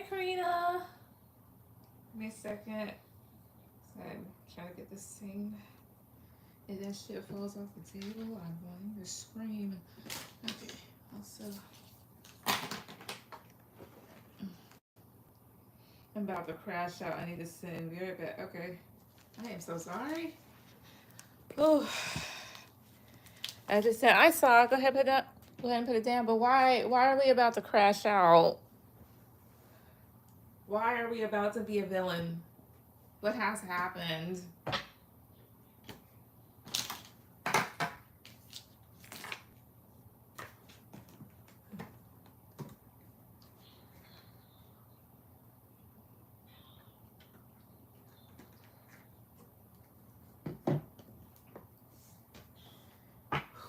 Karina. Give me a second. So I'm trying to get this thing. If that shit falls off the table, I'm going to scream. Okay, also. I'm about to crash out. I need to send. Be right back. Okay. I am so sorry. Oh, I just said I saw. Go ahead, put it up. Go ahead and put it down. But why are we about to crash out? Why are we about to be a villain? What has happened?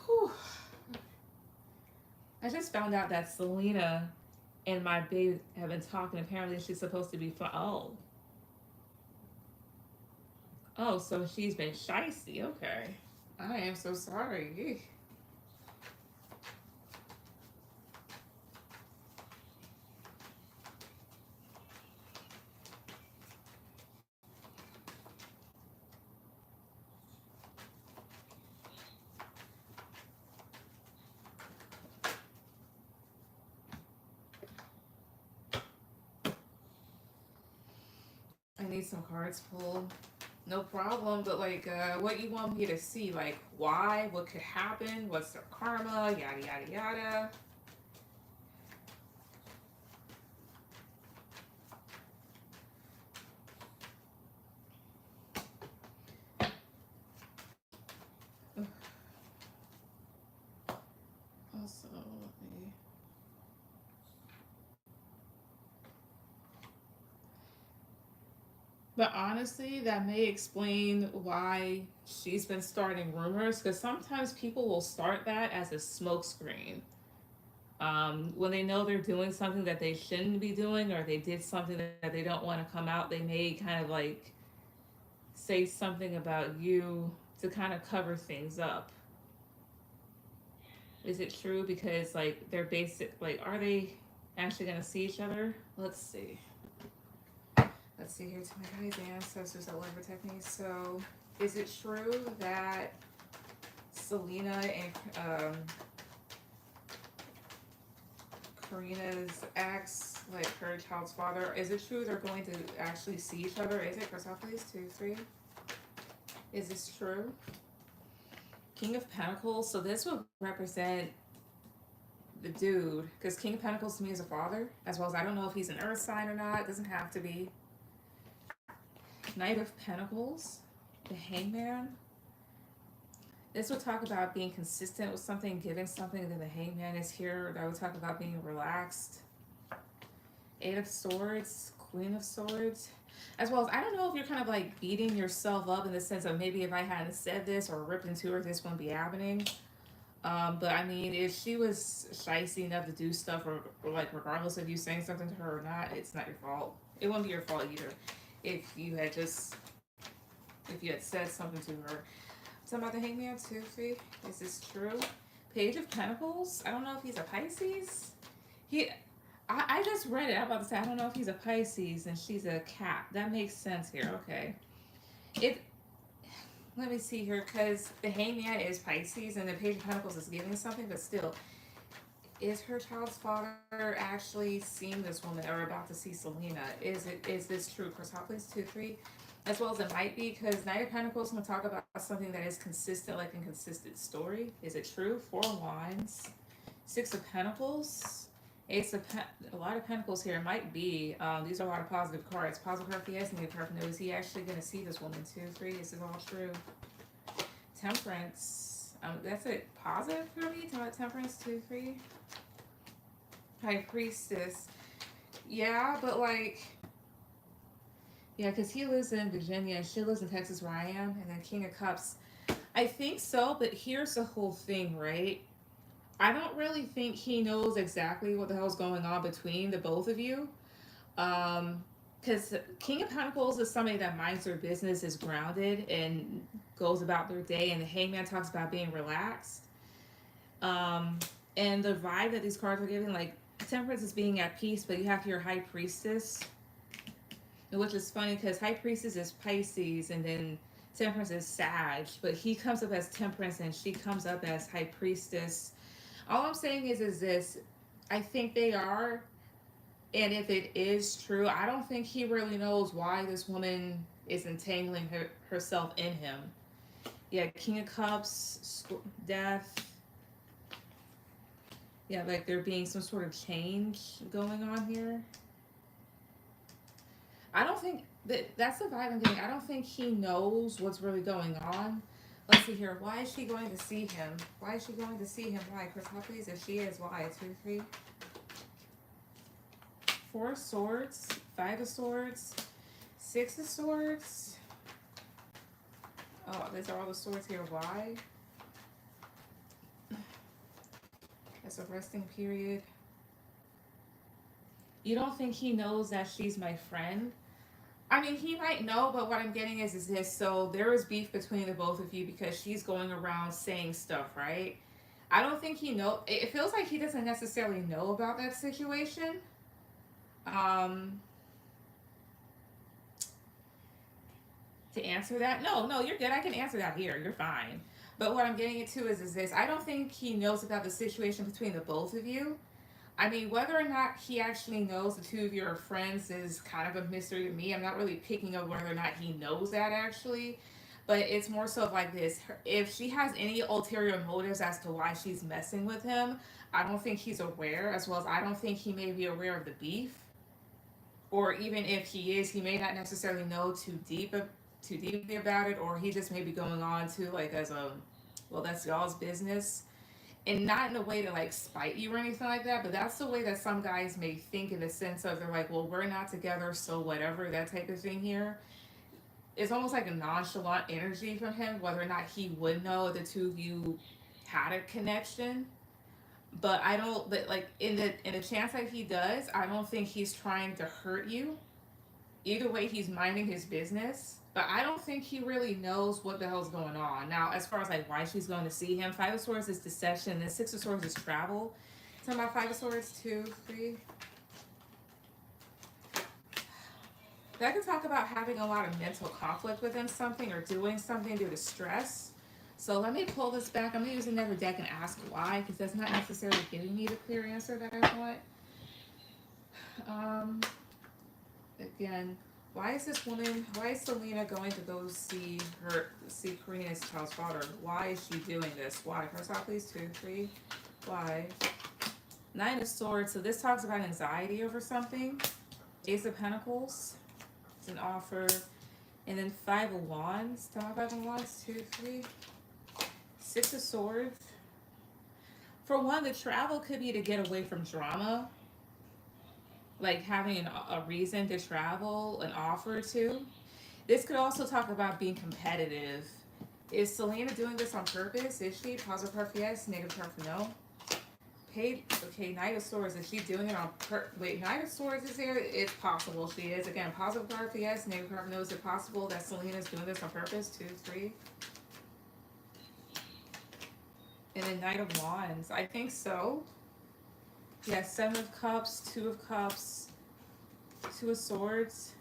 Whew. I just found out that Selena and my babe have been talking. Apparently, she's supposed to be oh, so she's been shicey. Okay, I am so sorry. I need some cards pulled. No problem, but like, what you want me to see? Like, why? What could happen? What's their karma? Yada yada yada. Also, let me. But honestly, that may explain why she's been starting rumors. Because sometimes people will start that as a smokescreen. When they know they're doing something that they shouldn't be doing, or they did something that they don't want to come out, they may kind of like say something about you to kind of cover things up. Is it true? Because like they're basic. Like, are they actually gonna see each other? Let's see. Let's see here to my guys and ancestors that love protect me. So, is it true that Selena and Karina's ex, like her child's father, is it true they're going to actually see each other? Is it? Persepolis 2, 3. Is this true? King of Pentacles. So this would represent the dude, because King of Pentacles to me is a father, as well as I don't know if he's an Earth sign or not. It doesn't have to be. Knight of Pentacles, the Hangman. This would talk about being consistent with something, giving something. Then the Hangman is here. That would talk about being relaxed. Eight of Swords, Queen of Swords. As well as, I don't know if you're kind of like beating yourself up in the sense of maybe if I hadn't said this or ripped into her, this wouldn't be happening. But I mean, if she was shicey enough to do stuff, or like regardless of you saying something to her or not, it's not your fault. It wouldn't be your fault either if you had just if you had said something to her. Something about the Hangman 2, 3. Is this true? Page of Pentacles. I don't know if he's a Pisces. He. I just read it. I'm about to say I don't know if he's a Pisces and she's a cat. That makes sense here. Okay. It. Let me see here, because the Hangman is Pisces and the Page of Pentacles is giving something, but still, is her child's father actually seeing this woman or about to see Selena? Is this true? Persepolis 2, 3, as well as it might be, because Knight of Pentacles will talk about something that is consistent, like a consistent story. Is it true? Four of Wands, Six of Pentacles, a lot of Pentacles here. It might be. These are a lot of positive cards. Positive card for yes, negative card for no. Is he actually going to see this woman? 2, 3. Is this all true? Temperance. That's it. Positive for me. Temperance 2, 3. High Priestess. Yeah, but like, yeah, because he lives in Virginia and she lives in Texas where I am. And then King of Cups. I think so, but here's the whole thing, right? I don't really think he knows exactly what the hell's going on between the both of you. Because King of Pentacles is somebody that minds their business, is grounded, and goes about their day. And the Hangman talks about being relaxed. Um, and the vibe that these cards are giving, like, Temperance is being at peace, but you have your High Priestess, which is funny because High Priestess is Pisces and then Temperance is Sag, but he comes up as Temperance and she comes up as High Priestess. All I'm saying is this: I think they are, and if it is true, I don't think he really knows why this woman is entangling herself in him. Yeah, King of Cups, Death. Yeah, like there being some sort of change going on here. I don't think that's the vibe I'm getting. I don't think he knows what's really going on. Let's see here. Why is she going to see him? Why is she going to see him? Why? Chris, if she is, why? 2, 3. 4 of Swords, 5 of Swords, 6 of Swords. Oh, these are all the swords here. Why? That's a resting period. You don't think he knows that she's my friend? I mean, he might know, but what I'm getting is this. So there is beef between the both of you because she's going around saying stuff, right? I don't think he know. It feels like he doesn't necessarily know about that situation. To answer that, no, you're good. I can answer that here. You're fine. But what I'm getting into is this. I don't think he knows about the situation between the both of you. I mean, whether or not he actually knows the two of you are friends is kind of a mystery to me. I'm not really picking up whether or not he knows that actually. But it's more so of like this. If she has any ulterior motives as to why she's messing with him, I don't think he's aware, as well as I don't think he may be aware of the beef. Or even if he is, he may not necessarily know too deeply about it, or he just may be going on to like as a, well, that's y'all's business, and not in a way to like spite you or anything like that, but that's the way that some guys may think, in the sense of they're like, well, we're not together, so whatever, that type of thing here. It's almost like a nonchalant energy from him, whether or not he would know the two of you had a connection. But I don't, but like in the chance that he does, I don't think he's trying to hurt you. Either way, he's minding his business. But I don't think he really knows what the hell's going on. Now, as far as like why she's going to see him, 5 of Swords is deception, then 6 of Swords is travel. Talking about 5 of Swords, 2, 3. That can talk about having a lot of mental conflict within something or doing something due to stress. So let me pull this back. I'm going to use another deck and ask why, because that's not necessarily giving me the clear answer that I want. Again, why is this woman, why is Selena going to go see Karina's child's father? Why is she doing this? Why? First off, please, 2, 3. Why? 9 of Swords. So this talks about anxiety over something. Ace of Pentacles. It's an offer. And then 5 of Wands. Tell me 5 of Wands. 2, 3. 6 of Swords. For one, the travel could be to get away from drama. Like having a reason to travel, an offer to. This could also talk about being competitive. Is Selena doing this on purpose? Is she? Positive card for yes, negative card for no. Paid. Okay, Knight of Swords. Is she doing it on wait, Knight of Swords is here? It's possible she is. Again, positive card for yes, negative card for no. Is it possible that Selena's doing this on purpose? 2, 3. And then Knight of Wands. I think so. Yeah, 7 of Cups, 2 of Cups, 2 of Swords.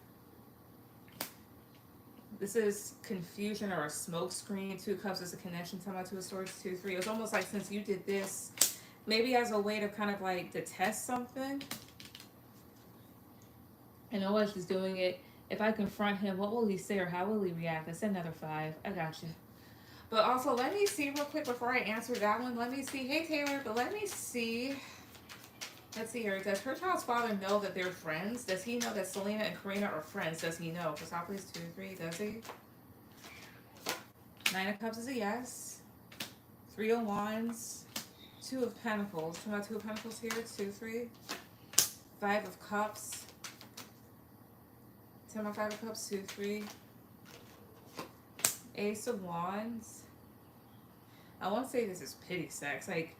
This is confusion or a smoke screen. 2 of Cups is a connection. Talking about 2 of Swords, 2, 3. It's almost like since you did this, maybe as a way to kind of like to test something. I know why she's doing it. If I confront him, what will he say or how will he react? That's another 5. I got you. But also, let me see real quick before I answer that one. Let me see. Hey, Taylor, but let me see. Let's see here. Does her child's father know that they're friends? Does he know that Selena and Karina are friends? Does he know? Chrysopolis 2, 3. Does he? 9 of Cups is a yes. 3 of Wands. 2 of Pentacles. Talking about 2 of Pentacles here. 2, 3. 5 of Cups. Talking about 5 of Cups. 2, 3. Ace of Wands. I won't say this is pity sex. Like,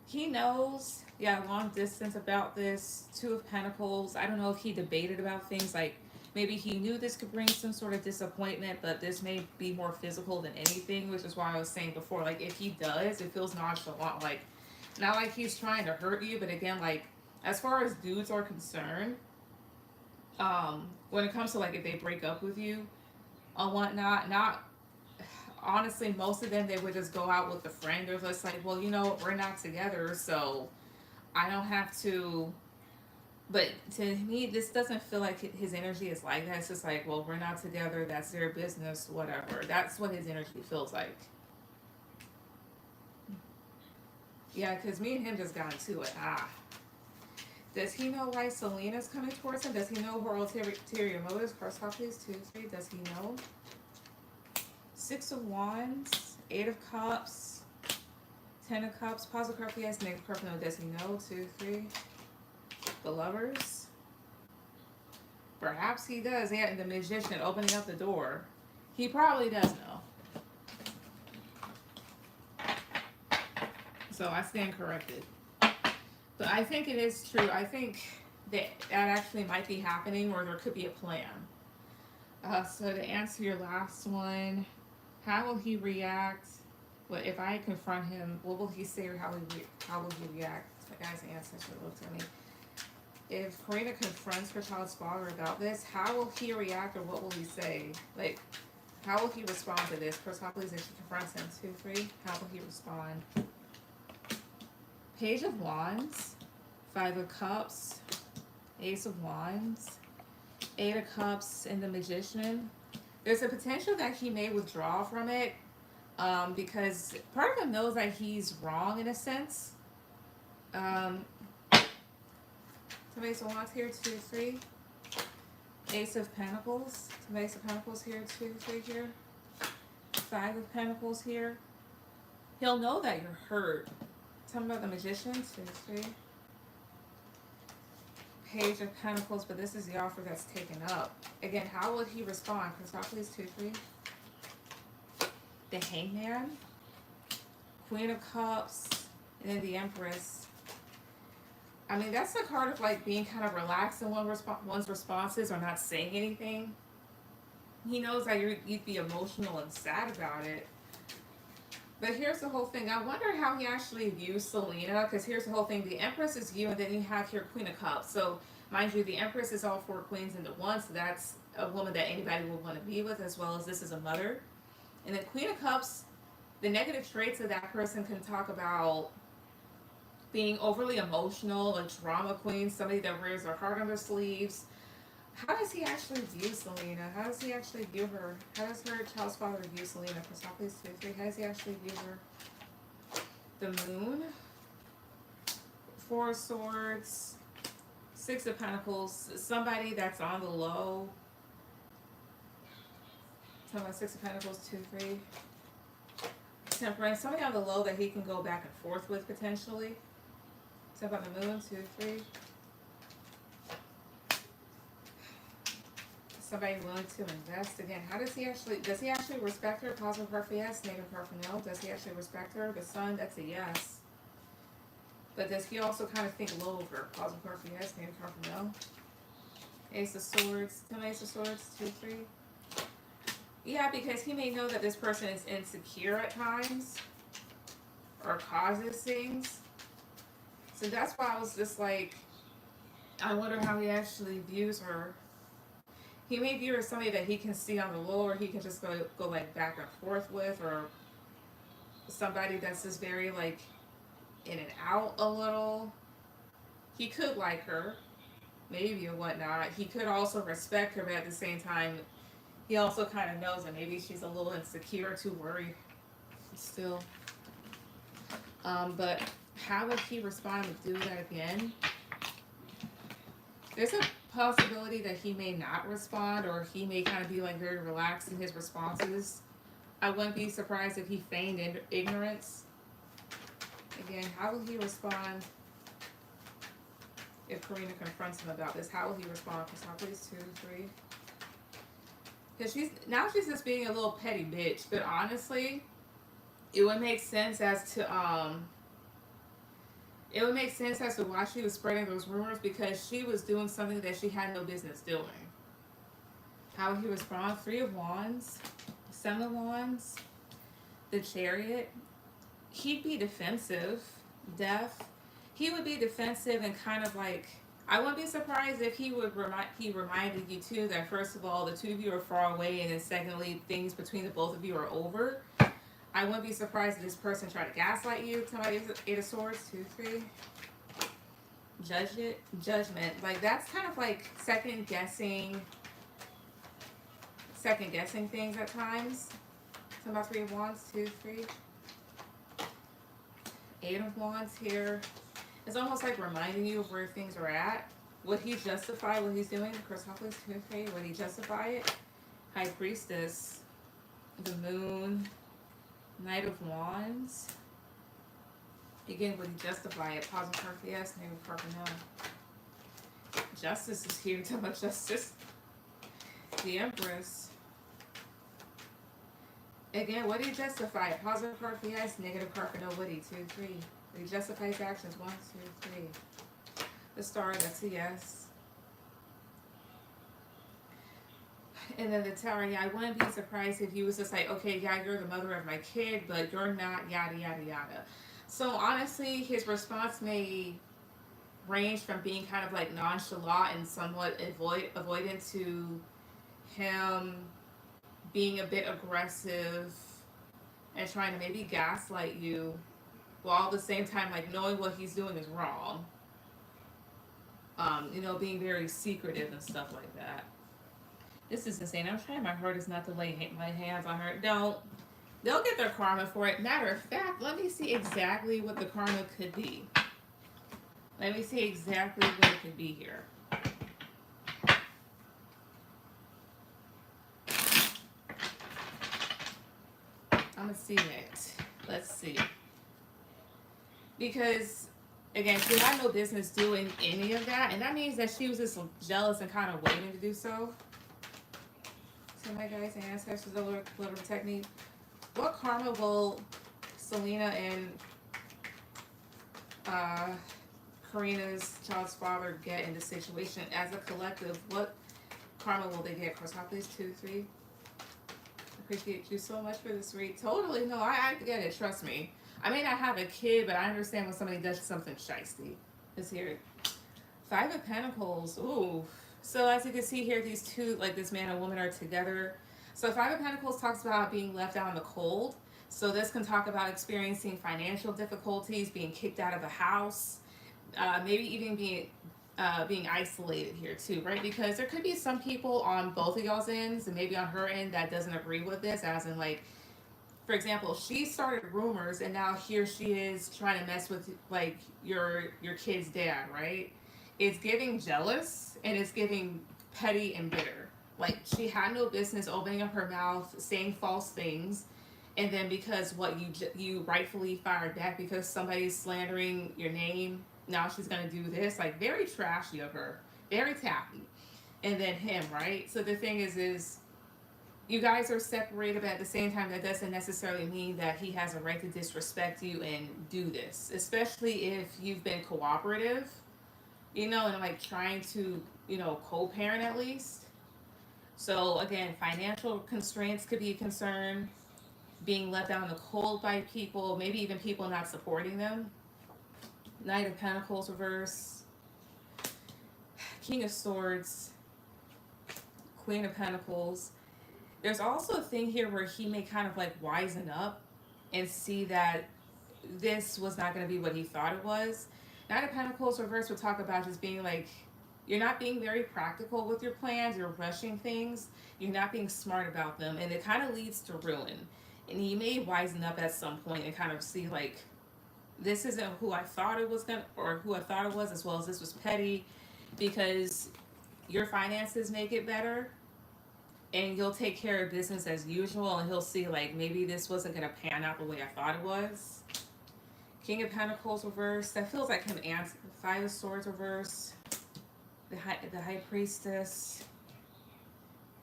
he knows, yeah, long distance about this. 2 of Pentacles. I don't know if he debated about things like maybe he knew this could bring some sort of disappointment, but this may be more physical than anything, which is why I was saying before, like if he does, it feels nonchalant, like not like he's trying to hurt you, but again, like As far as dudes are concerned, when it comes to like if they break up with you or whatnot, not honestly, most of them they would just go out with a friend. They're just like, well, you know what, we're not together, so I don't have to. But to me, this doesn't feel like his energy is like that. It's just like, well, we're not together. That's their business, whatever. That's what his energy feels like. Yeah, because me and him just got into it. Does he know why Selena's coming towards him? Does he know her ulterior motives? Cross off please. 2, 3. Does he know? 6 of Wands, 8 of Cups, 10 of Cups. Positive card, yes. Negative card, no. Does he know? 2, 3. The Lovers. Perhaps he does. Yeah, and the Magician opening up the door. He probably does know. So I stand corrected. But I think it is true. I think that actually might be happening, or there could be a plan. So to answer your last one, how will he react? Well, if I confront him, what will he say, or how will he react? The guy's ancestor looked at me. If Karina confronts her child's father about this, how will he react, or what will he say? Like, how will he respond to this? Persepolis, if she confronts him, 2, 3, how will he respond? Page of Wands, 5 of Cups, Ace of Wands, 8 of Cups, and the Magician. There's a potential that he may withdraw from it because part of him knows that he's wrong in a sense. Ace of Wands here, 2, 3. Ace of Pentacles. Ace of Pentacles here, 2, 3 here. 5 of Pentacles here. He'll know that you're hurt. Tell me about the Magician, 2, 3. Page of Pentacles, but this is the offer that's taken up. Again, how will he respond? Persepolis, 2, 3. The Hangman. Queen of Cups. And then the Empress. I mean, that's the card of like being kind of relaxed in one's responses or not saying anything. He knows that you'd be emotional and sad about it. But here's the whole thing. I wonder how he actually views Selena, because here's the whole thing. The Empress is you, and then you have your Queen of Cups. So, mind you, the Empress is all 4 queens into one, so that's a woman that anybody would want to be with, as well as this is a mother. And the Queen of Cups, the negative traits of that person can talk about being overly emotional, a drama queen, somebody that wears their heart on their sleeves. How does he actually view Selena? How does he actually view her? How does her child's father view Selena? Persepolis, 2, 3. How does he actually view her? The Moon. 4 of Swords. 6 of Pentacles. Somebody that's on the low. Tell me 6 of Pentacles, 2, 3. Temperance. Somebody on the low that he can go back and forth with potentially. Tell about the Moon, 2, 3. Somebody willing to invest. Again, how does he actually respect her? Positive card for yes, negative card for no. Does he actually respect her? The Sun, that's a yes. But does he also kind of think low of her? Positive card for yes, negative card for no. Ace of Swords, 10 Ace of Swords, 2, 3. Yeah, because he may know that this person is insecure at times or causes things. So that's why I was just like, I wonder how he actually views her. He may view her as somebody that he can see on the low, or he can just go like back and forth with, or somebody that's just very like in and out a little. He could like her, maybe, or whatnot. He could also respect her, but at the same time, he also kind of knows that maybe she's a little insecure, too worried still. But how would he respond to do that again? There's a possibility that he may not respond, or he may kind of be like very relaxed in his responses. I wouldn't be surprised if he feigned ignorance. Again, how will he respond if Karina confronts him about this? How will he respond? Persepolis, 2, 3. Because she's just being a little petty bitch. But honestly, it would make sense as to why she was spreading those rumors, because she was doing something that she had no business doing. How would he respond? 3 of Wands, 7 of Wands, the Chariot. He'd be defensive, deaf. he would be defensive and kind of like, I wouldn't be surprised if he reminded you too that first of all the two of you are far away, and then secondly things between the both of you are over. I wouldn't be surprised if this person tried to gaslight you. Somebody Eight of Swords, 2, 3. Judgment. Like that's kind of like second guessing things at times. Talking about 3 of Wands, 2, 3. 8 of Wands here. It's almost like reminding you of where things are at. Would he justify what he's doing? Chrysopolis, 2, 3. Would he justify it? High Priestess. The Moon. Knight of Wands. Again, would he justify it? Positive card for yes, negative card for no. Justice is here. Talking about justice. The Empress. Again, would he justify it? Positive card for yes, negative card for no. Would he? 2, 3. Would he justify his actions? 1, 2, 3. The Star, that's a yes. And then the Tower, yeah, I wouldn't be surprised if he was just like, okay, yeah, you're the mother of my kid, but you're not, yada, yada, yada. So honestly, his response may range from being kind of like nonchalant and somewhat avoidant to him being a bit aggressive and trying to maybe gaslight you, while at the same time like knowing what he's doing is wrong. You know, being very secretive and stuff like that. This is insane. I'm trying my hardest not to lay my hands on her. Don't. They'll get their karma for it. Matter of fact, let me see exactly what the karma could be. Let me see exactly what it could be here. I'm going to see it. Let's see. Because, again, she had no business doing any of that. And that means that she was just jealous and kind of waiting to do so. So, my guys and ancestors, a little technique. What karma will Selena and Karina's child's father get in this situation as a collective? What karma will they get? Chrysopolis, 2, 3. Appreciate you so much for this read. Totally, no, I get it. Trust me. I may not have a kid, but I understand when somebody does something shiesty. Let's hear it. 5 of Pentacles. Ooh. So as you can see here, these two, like this man and woman, are together. So 5 of Pentacles talks about being left out in the cold. So this can talk about experiencing financial difficulties, being kicked out of a house, maybe even being isolated here too, right? Because there could be some people on both of y'all's ends and maybe on her end that doesn't agree with this, as in like, for example, she started rumors and now here she is trying to mess with like your kid's dad, right? It's giving jealous and it's giving petty and bitter. Like she had no business opening up her mouth, saying false things, and then because what you rightfully fired back because somebody's slandering your name, now she's gonna do this. Like very trashy of her, very tacky. And then him, right? So the thing is you guys are separated, but at the same time, that doesn't necessarily mean that he has a right to disrespect you and do this, especially if you've been cooperative, you know, and like trying to, you know, co-parent at least. So again, financial constraints could be a concern, being left out in the cold by people, maybe even people not supporting them. Knight of Pentacles reverse, King of Swords, Queen of Pentacles. There's also a thing here where he may kind of like wisen up and see that this was not going to be what he thought it was. Knight of Pentacles reverse will talk about just being like, you're not being very practical with your plans, you're rushing things, you're not being smart about them, and it kind of leads to ruin. And he may wisen up at some point and kind of see like, this isn't who I thought it was gonna, or who I thought it was, as well as this was petty, because your finances make it better, and you'll take care of business as usual, and he'll see like maybe this wasn't gonna pan out the way I thought it was. King of Pentacles reverse. That feels like him. 5 of Swords reverse. The High Priestess.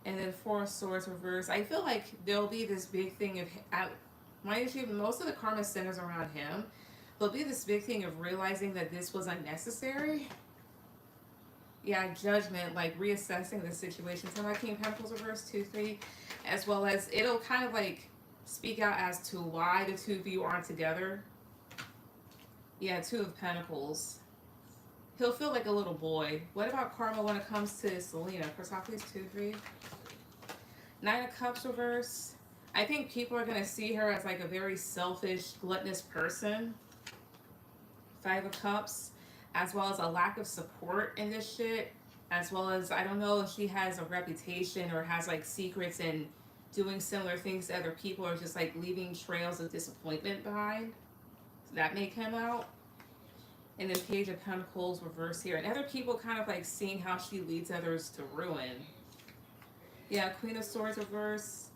And then 4 of Swords reverse. I feel like there'll be this big thing of, mind you, most of the karma centers around him. There'll be this big thing of realizing that this was unnecessary. Yeah, judgment, like reassessing the situation. So my King of Pentacles reverse, 2, 3, as well as it'll kind of like speak out as to why the two of you aren't together. Yeah, Two of Pentacles. He'll feel like a little boy. What about karma when it comes to Selena? Persepolis 2, 3. Nine of Cups reverse. I think people are going to see her as like a very selfish, gluttonous person. Five of Cups. As well as a lack of support in this shit. As well as, I don't know if she has a reputation or has like secrets and doing similar things to other people, or just like leaving trails of disappointment behind. So that may come out. And then Page of Pentacles reverse here. And other people kind of like seeing how she leads others to ruin. Yeah, Queen of Swords reverse.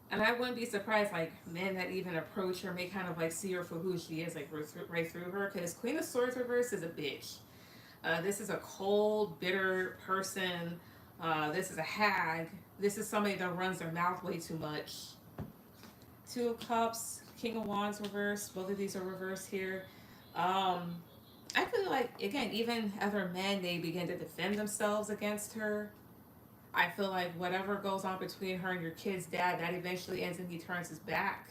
And I wouldn't be surprised, like, men that even approach her may kind of like see her for who she is, like right through her. Because Queen of Swords reverse is a bitch. This is a cold, bitter person. This is a hag. This is somebody that runs their mouth way too much. Two of Cups, King of Wands reverse. Both of these are reversed here. I feel like, again, even other men, they begin to defend themselves against her. I feel like whatever goes on between her and your kid's dad, that eventually ends and he turns his back.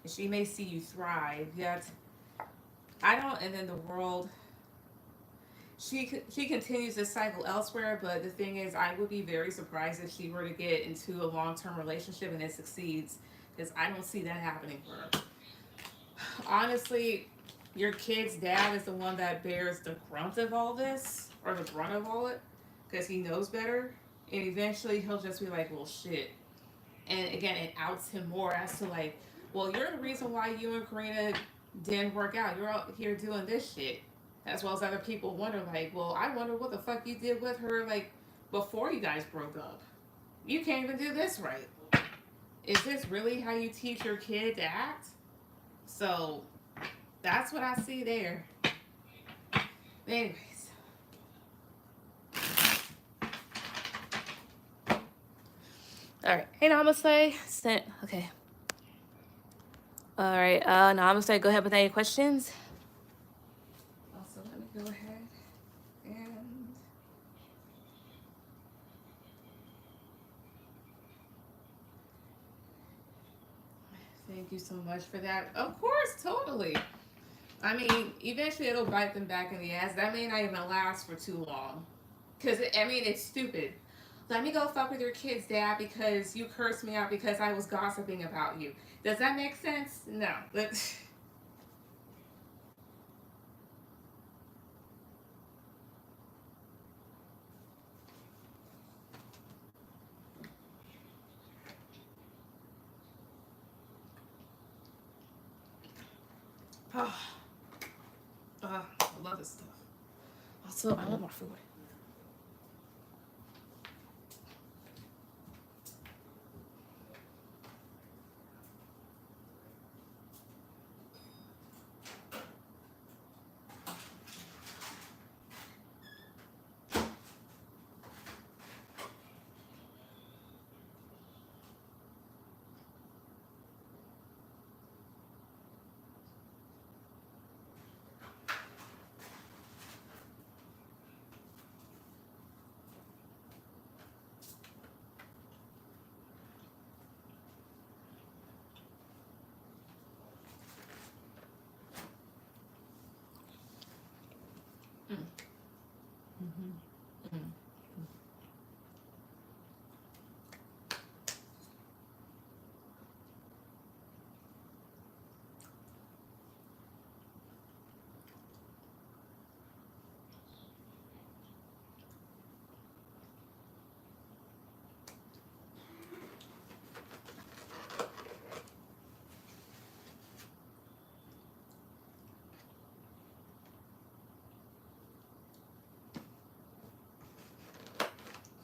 And she may see you thrive, yet I don't, and then the world, she continues this cycle elsewhere, but the thing is, I would be very surprised if she were to get into a long-term relationship and it succeeds, because I don't see that happening for her. Honestly, your kid's dad is the one that bears the grunt of all this, or the brunt of all it, because he knows better. And eventually he'll just be like, well, shit. And again, it outs him more as to like, well, you're the reason why you and Karina didn't work out. You're out here doing this shit. As well as other people wonder, like, well, I wonder what the fuck you did with her, like, before you guys broke up. You can't even do this right. Is this really how you teach your kid to act? So, that's what I see there. Anyways. Alright. Hey, Namaste. Sent. Okay. Alright. Namaste. Go ahead with any questions. Also, let me go ahead and. Thank you so much for that. Of course, totally. I mean, eventually it'll bite them back in the ass. That may not even last for too long. Because, I mean, it's stupid. Let me go fuck with your kids, Dad, because you cursed me out because I was gossiping about you. Does that make sense? No. Oh, I love this stuff. Also, I want more food.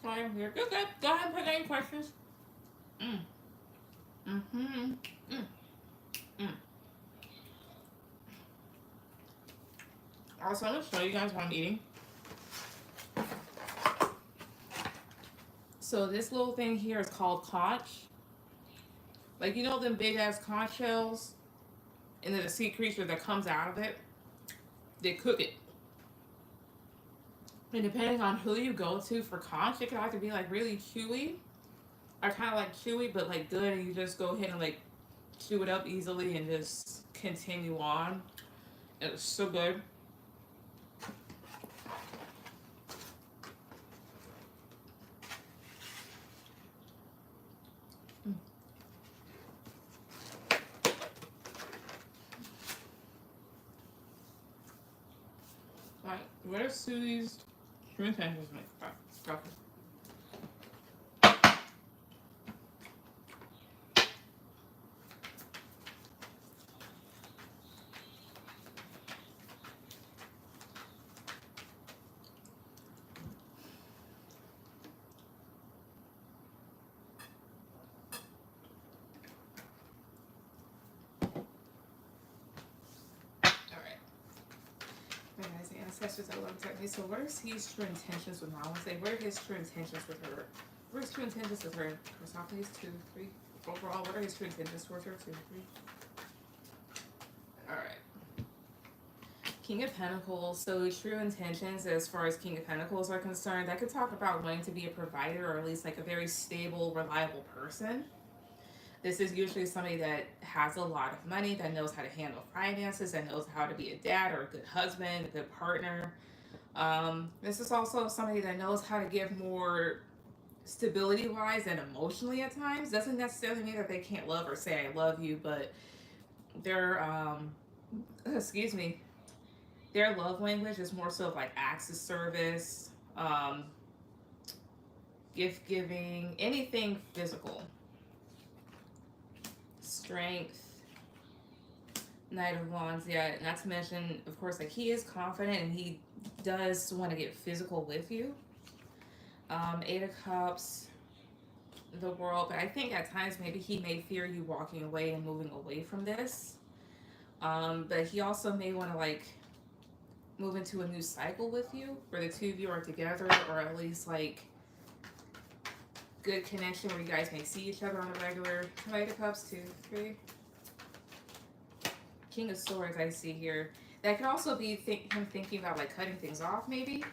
Fine, here. Good, good. Go ahead and put any questions. Mm. Mm-hmm. Mm. Mm. Also, I'm going to show you guys what I'm eating. So this little thing here is called conch. Like, you know them big ass conch shells? And then the sea creature that comes out of it? They cook it. And depending on who you go to for conch, it can either be like really chewy or kind of like chewy but like good, and you just go ahead and like chew it up easily and just continue on. It's so good. Alright, where's Susie's shrimp sandwiches? Stop it. Alright. Guys, the ancestors I love technically. So what are his true intentions with Mom? Say, what are his true intentions with her? What are his true intentions with her? Chrysopolis, 2, 3. Overall, what are his true intentions towards her? 2, 3. Alright. King of Pentacles. So true intentions as far as King of Pentacles are concerned, I could talk about wanting to be a provider or at least like a very stable, reliable person. This is usually somebody that has a lot of money, that knows how to handle finances, that knows how to be a dad or a good husband, a good partner. This is also somebody that knows how to give more stability wise and emotionally at times. Doesn't necessarily mean that they can't love or say I love you, but their excuse me, their love language is more so of like acts of service, gift giving, anything physical. Strength, Knight of Wands, yeah, not to mention, of course, like he is confident and he does want to get physical with you. 8 of Cups, the World, but I think at times maybe he may fear you walking away and moving away from this. But he also may want to like move into a new cycle with you where the two of you are together, or at least like good connection where you guys may see each other on a regular. Knight of Cups, 2, 3. King of Swords, I see here. That could also be him thinking about like cutting things off, maybe,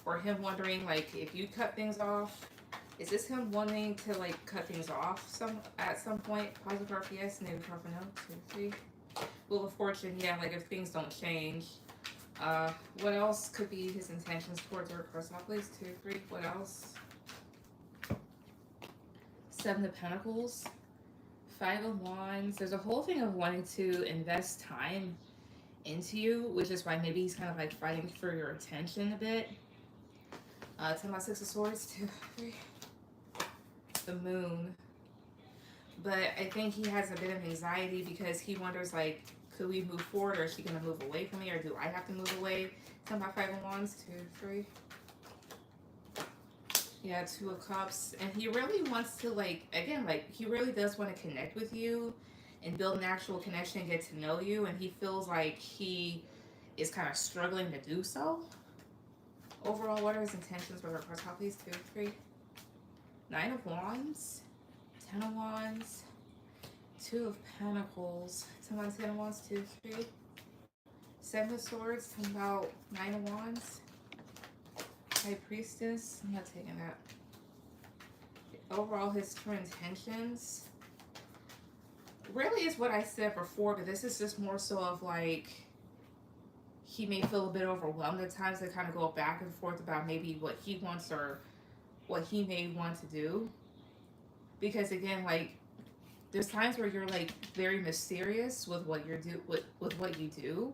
or him wondering like if you cut things off. Is this him wanting to like cut things off at some point? Positive card for yes, negative card for no. 2, 3. Wheel of Fortune, yeah, like if things don't change. What else could be his intentions towards her? Chrysopolis, 2, 3. What else? 7 of Pentacles. 5 of Wands. There's a whole thing of wanting to invest time into you, which is why maybe he's kind of like fighting for your attention a bit. 10 by 6 of Swords, 2, 3. The Moon. But I think he has a bit of anxiety because he wonders like, could we move forward, or is she gonna move away from me, or do I have to move away? 10 by 5 of Wands, 2, 3. Yeah, 2 of Cups. And he really wants to like, again, like he really does want to connect with you and build an actual connection and get to know you. And he feels like he is kind of struggling to do so. Overall, what are his intentions with our cards? Please, 2, 3. 9 of Wands. 10 of Wands. 2 of Pentacles. 10 of 10 of Wands, 2, 3. 7 of Swords. Talking about 9 of Wands. High Priestess. I'm not taking that. Overall, his true intentions really is what I said before, but this is just more so of like he may feel a bit overwhelmed at times to kind of go back and forth about maybe what he wants or what he may want to do. Because again, like there's times where you're like very mysterious with what with what you do.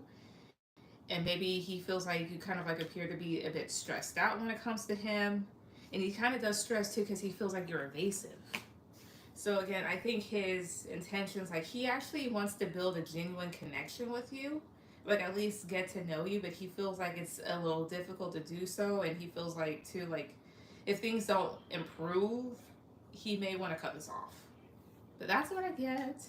And maybe he feels like you kind of like appear to be a bit stressed out when it comes to him. And he kind of does stress too because he feels like you're evasive. So again, I think his intentions, like he actually wants to build a genuine connection with you. Like at least get to know you, but he feels like it's a little difficult to do so. And he feels like too, like if things don't improve, he may want to cut this off. But that's what I get.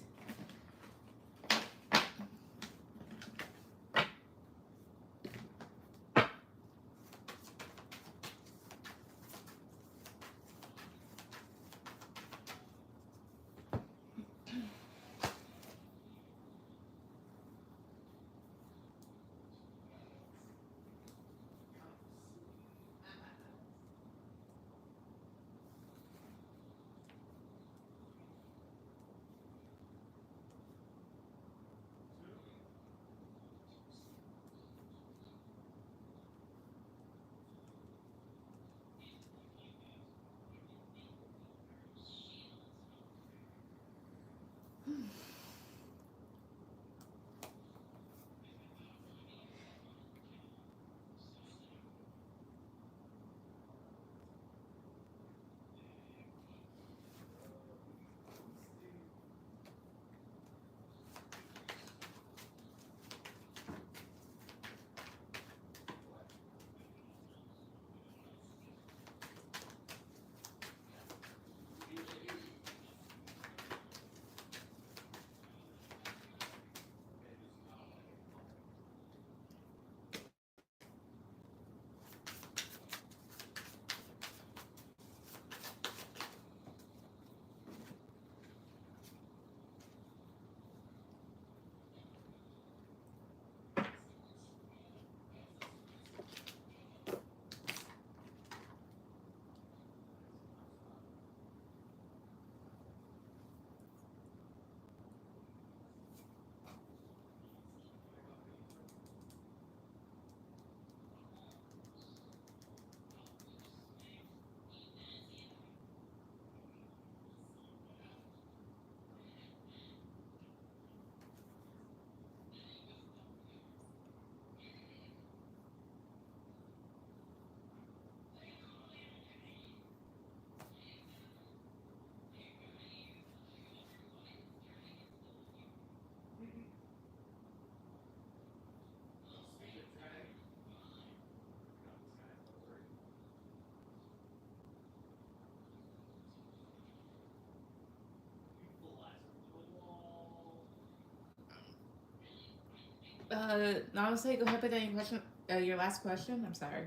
Namaste, go ahead with any question. Your last question. I'm sorry.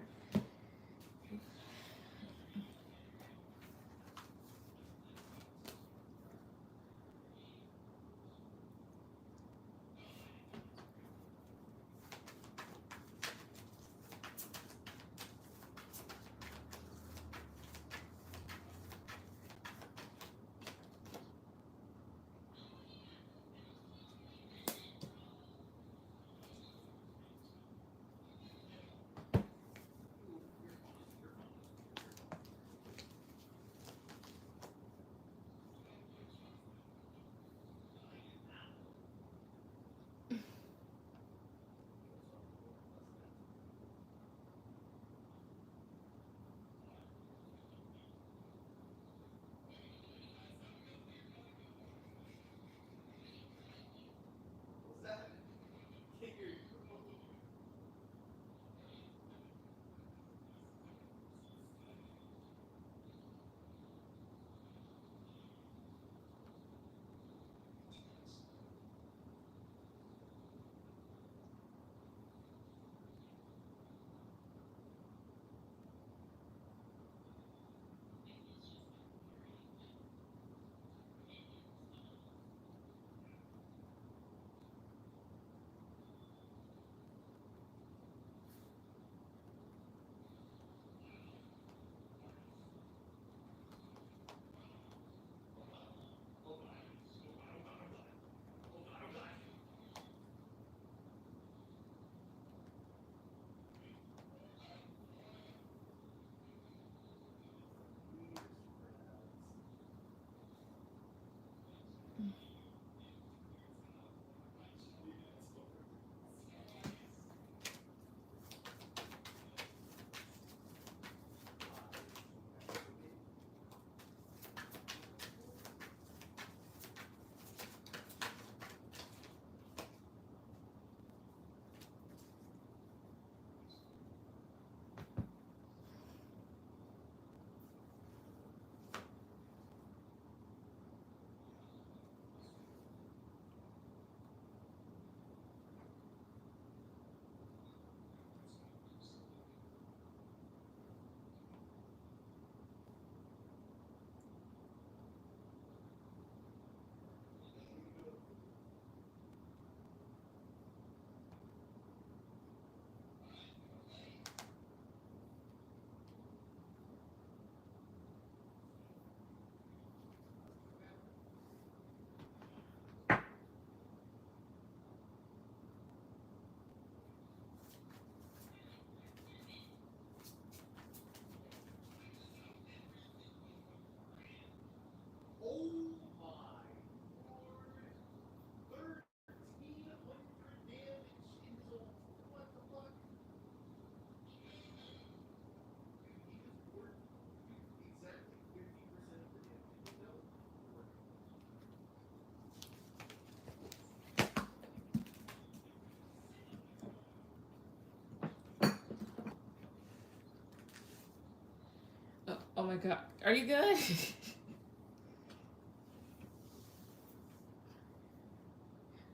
Oh my god. Are you good?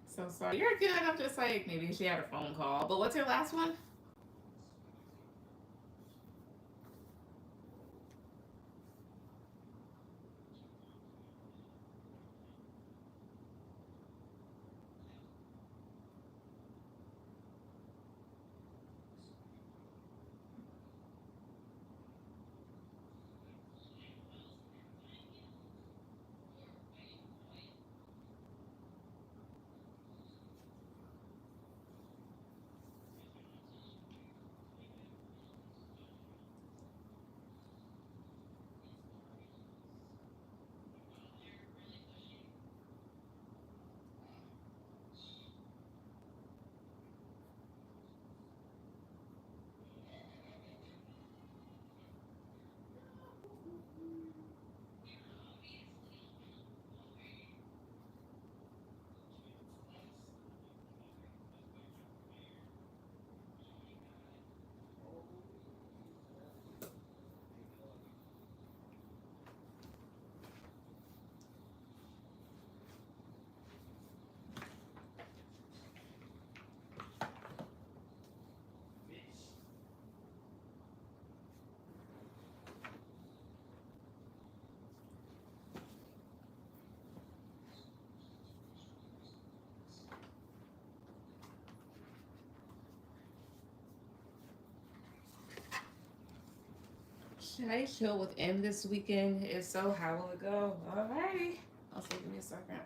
So sorry. You're good. I'm just like, maybe she had a phone call. But what's your last one? Should I chill with M this weekend? If so, how will it go? Alrighty. Also, give me a second.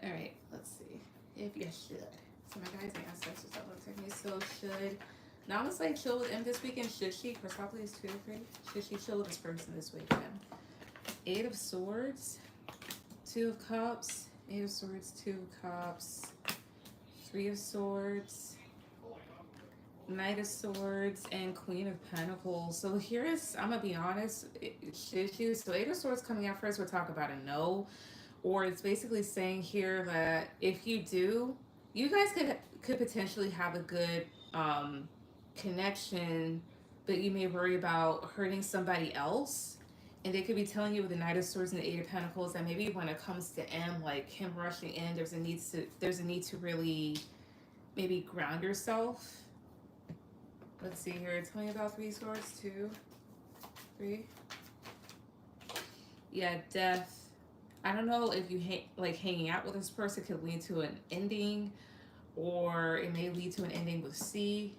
Alright, let's see. If you should. So my guys' ancestors that look at me. So should Nama's like chill with M this weekend? Should she? Persepolis 2 or 3? Should she chill with this person this weekend? 8 of Swords, 2 of Cups, 8 of Swords, 2 of Cups, 3 of Swords, Knight of Swords, and Queen of Pentacles. So here is, I'm gonna be honest, should you? So 8 of Swords coming out first, we'll talk about a no. Or it's basically saying here that if you do, you guys could potentially have a good connection, but you may worry about hurting somebody else. And they could be telling you with the Knight of Swords and the 8 of Pentacles that maybe when it comes to M, like him rushing in, there's a need to really maybe ground yourself. Let's see here. Tell me about 3 Swords, 2, 3. Yeah, Death. I don't know if you hanging out with this person could lead to an ending, or it may lead to an ending with C.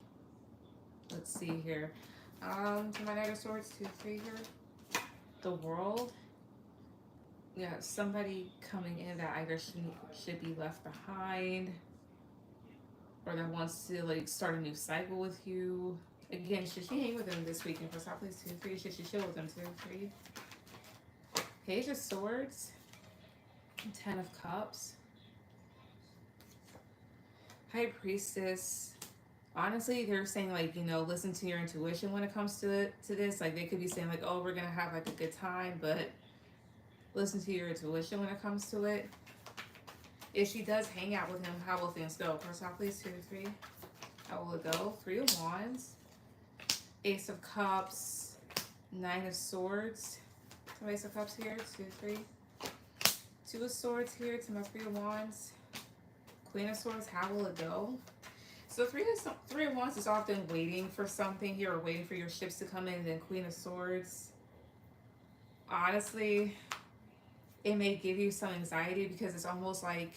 Let's see here. To my Knight of Swords, 2, 3 here. The World. Yeah, somebody coming in that either should be left behind, or that wants to like start a new cycle with you. Again, should she hang with them this weekend? For South Place 2, 3. Should she chill with them 2, 3? Page of Swords. 10 of Cups. High Priestess. Honestly, they're saying like, you know, listen to your intuition when it comes to this. Like they could be saying like, oh, we're gonna have like a good time, but listen to your intuition when it comes to it. If she does hang out with him, how will things go? First off, please, 2 to 3. How will it go? 3 of Wands. Ace of Cups. 9 of Swords. Some Ace of Cups here. 2 to 3. 2 of Swords here to my 3 of Wands. Queen of Swords, how will it go? So 3 of Wands is often waiting for something here, or waiting for your ships to come in. And then Queen of Swords, honestly, it may give you some anxiety because it's almost like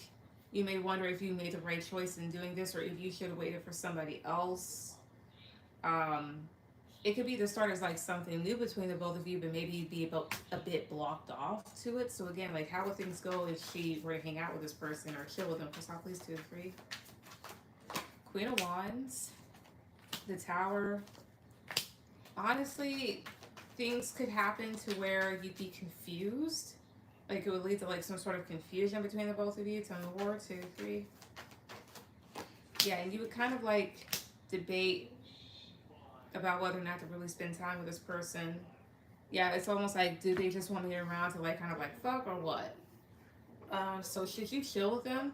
you may wonder if you made the right choice in doing this, or if you should have waited for somebody else. It could be the start as like something new between the both of you, but maybe be a bit blocked off to it. So again, like how would things go if she were to hang out with this person or chill with them? For please, 2 to 3. Queen of Wands, the Tower. Honestly, things could happen to where you'd be confused. Like it would lead to like some sort of confusion between the both of you. Tell me more. 2, 3. Yeah, and you would kind of like debate about whether or not to really spend time with this person. Yeah, it's almost like, do they just want me around to like kind of like fuck or what? So should you chill with them?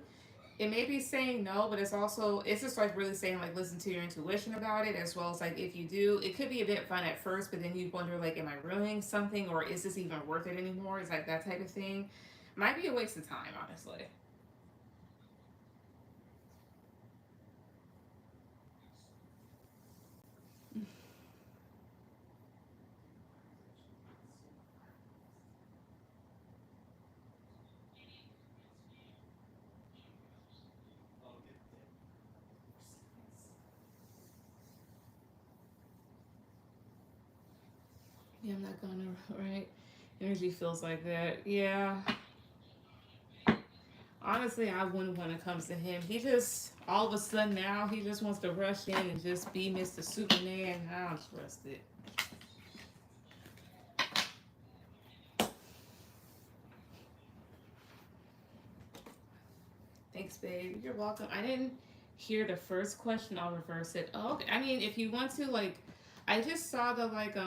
It may be saying no, but it's just like really saying like listen to your intuition about it, as well as like if you do, it could be a bit fun at first, but then you wonder like, am I ruining something, or is this even worth it anymore? It's like that type of thing. Might be a waste of time, honestly. Yeah, I'm not gonna, right? Energy feels like that. Yeah. Honestly, I wouldn't when it comes to him. He just, all of a sudden now, he just wants to rush in and just be Mr. Superman. I don't trust it. Thanks, babe. You're welcome. I didn't hear the first question. I'll reverse it. Oh, okay. I mean, if you want to, like, I just saw the, like,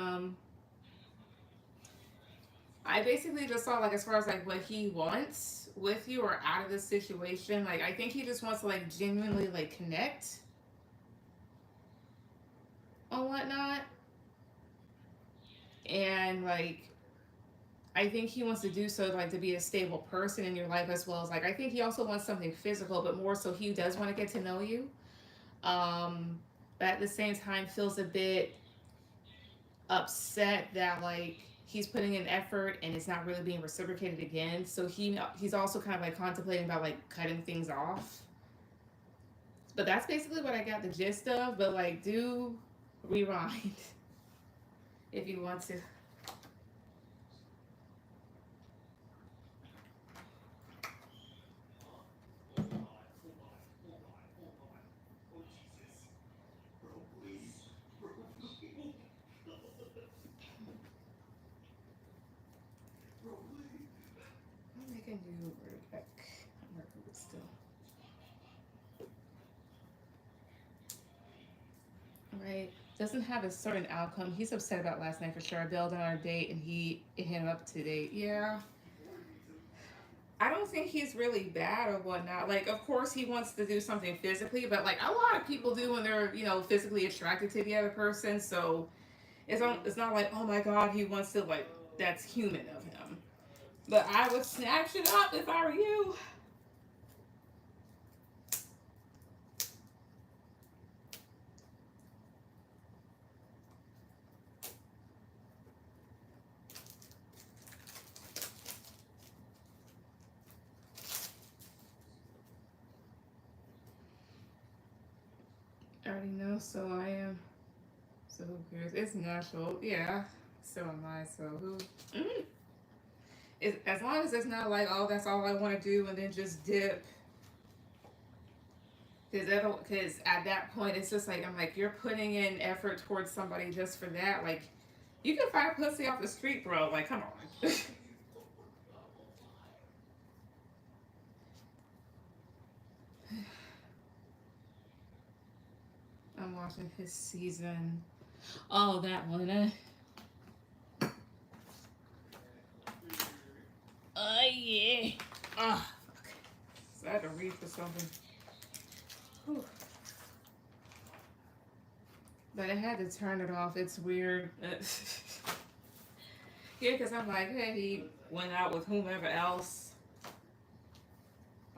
I basically just saw like as far as like what he wants with you or out of this situation. Like I think he just wants to like genuinely like connect or whatnot. And like I think he wants to do so like to be a stable person in your life as well as like I think he also wants something physical, but more so he does want to get to know you. Um but at the same time feels a bit upset that like he's putting in effort and it's not really being reciprocated again. So he's also kind of like contemplating about like cutting things off. But that's basically what I got the gist of. But like, do rewind if you want to. I'm making you work back. I'm working with still. Right. Doesn't have a certain outcome. He's upset about last night for sure. I bailed on our date and he hit him up to date. Yeah. I don't think he's really bad or whatnot. Like, of course, he wants to do something physically, but like a lot of people do when they're, physically attracted to the other person. So it's not like, oh my god, he wants to like that's human of him. But I would snatch it up if I were you. I already know, so I am. So who cares? It's natural, yeah. So am I. So who? Mm. As long as it's not like, oh, that's all I want to do, and then just dip. Because at that point, it's just like I'm like you're putting in effort towards somebody just for that. Like you can find pussy off the street, bro. Like come on. I'm watching his season. Oh, that one. Oh yeah. Ah, fuck. So I had to read for something. Whew. But I had to turn it off. It's weird. Yeah, because I'm like, hey, he went out with whomever else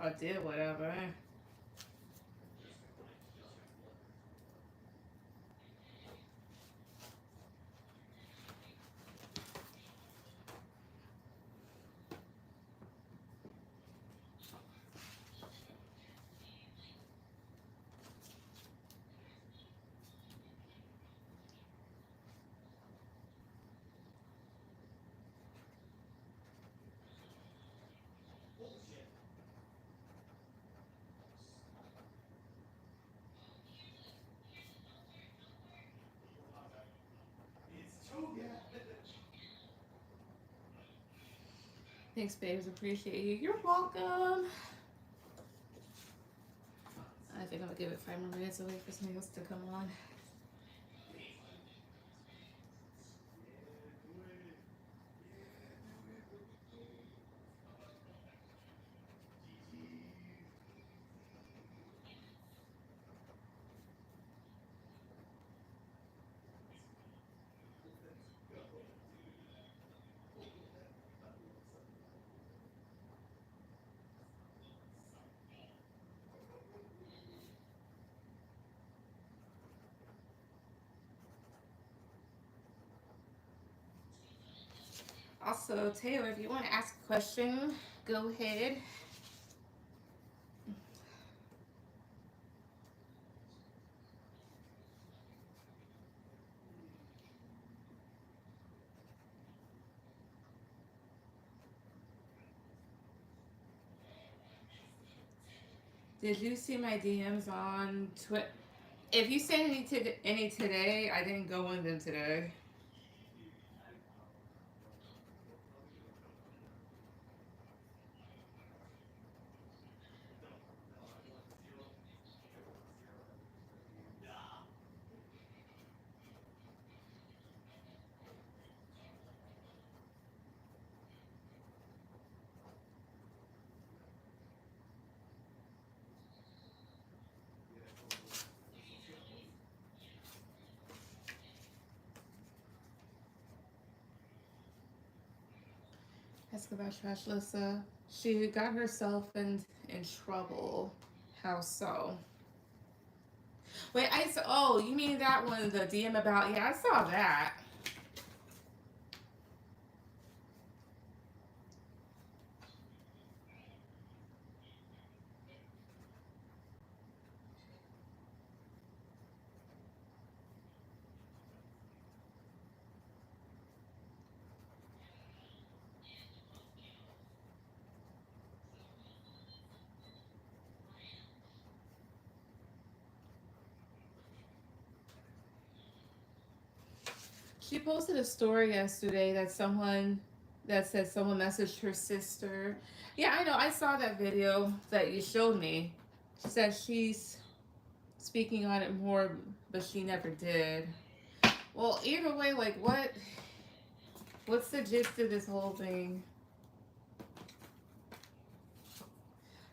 or did whatever. Thanks, babes. Appreciate you. You're welcome. I think I'm gonna give it 5 more minutes and wait for something else to come on. Also, Taylor, if you want to ask a question, go ahead. Did you see my DMs on Twitter? If you sent any today, I didn't go in them today. Ask about Trash Lissa. She got herself in trouble. How so? Wait, I saw. Oh, you mean that one? The DM about? Yeah, I saw that. She posted a story yesterday that said someone messaged her sister. Yeah, I know. I saw that video that you showed me. She said she's speaking on it more, but she never did. Well, either way, like what's the gist of this whole thing?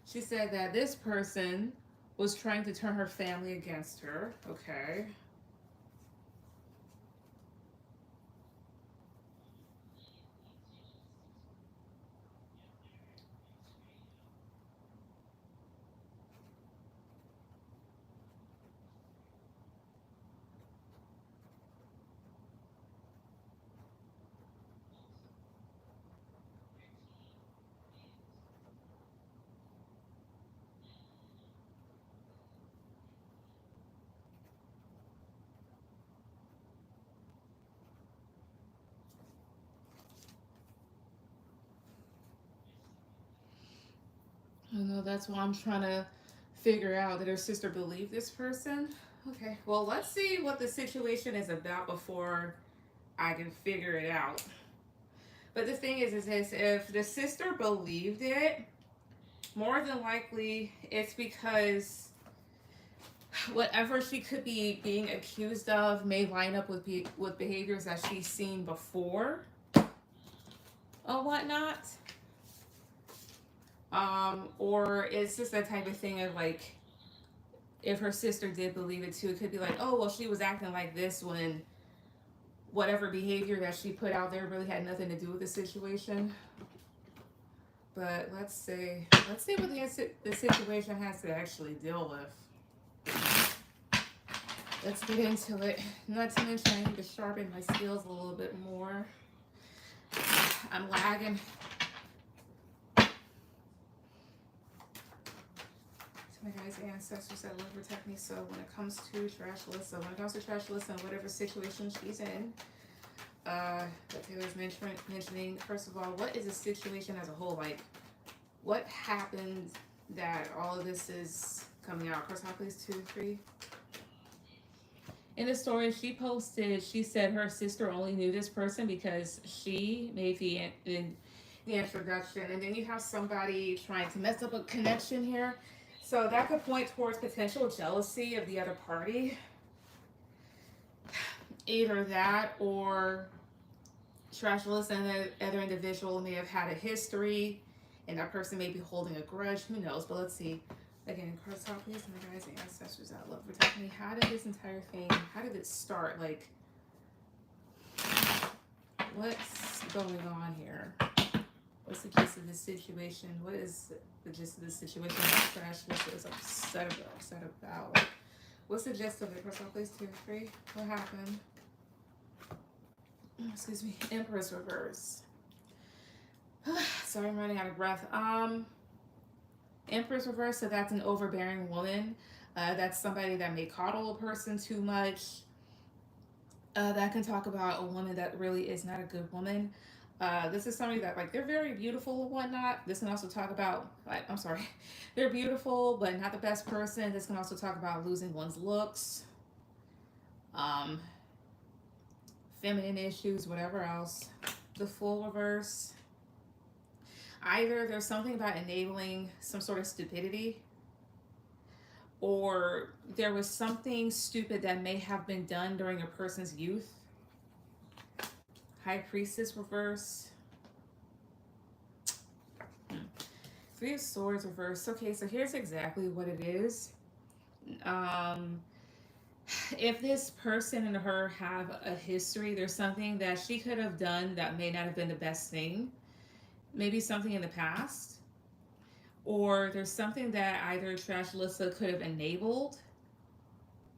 She said that this person was trying to turn her family against her. Okay. I know that's why I'm trying to figure out. Did her sister believe this person? Okay, well, let's see what the situation is about before I can figure it out. But the thing is this: if the sister believed it, more than likely it's because whatever she could be being accused of may line up with behaviors that she's seen before or whatnot. Or it's just that type of thing of like, if her sister did believe it too, it could be like, oh, well, she was acting like this when whatever behavior that she put out there really had nothing to do with the situation. But let's see what the situation has to actually deal with. Let's get into it. Not to mention, I need to sharpen my skills a little bit more. I'm lagging. My guys' ancestors that love protect me. So when it comes to Trash Lissa, and whatever situation she's in, that Taylor's mentioning, first of all, what is the situation as a whole? Like, what happened that all of this is coming out? First off, please, 2, 3. In the story she posted, she said her sister only knew this person because she made the introduction, and then you have somebody trying to mess up a connection here. So that could point towards potential jealousy of the other party. Either that, or Trash Lissa and the other individual may have had a history and that person may be holding a grudge. Who knows? But let's see. Again, cards top, please. My guys and ancestors that love protect me. How did this entire thing, how did it start? Like, what's going on here? What's the gist of this situation? What is the gist of this situation that Trash Lissa is upset about? Like, what's the gist of it? First off, please, 2, 3. What happened? Excuse me. Empress reverse. Sorry, I'm running out of breath. Empress reverse, so that's an overbearing woman. That's somebody that may coddle a person too much. That can talk about a woman that really is not a good woman. This is somebody that, like, they're very beautiful and whatnot. This can also talk about, like, I'm sorry, they're beautiful but not the best person. This can also talk about losing one's looks, feminine issues, whatever else. The full reverse. Either there's something about enabling some sort of stupidity, or there was something stupid that may have been done during a person's youth. High Priestess reverse. 3 of Swords reverse. Okay, so here's exactly what it is. If this person and her have a history, there's something that she could have done that may not have been the best thing. maybe something in the past, or there's something that either Trash Alyssa could have enabled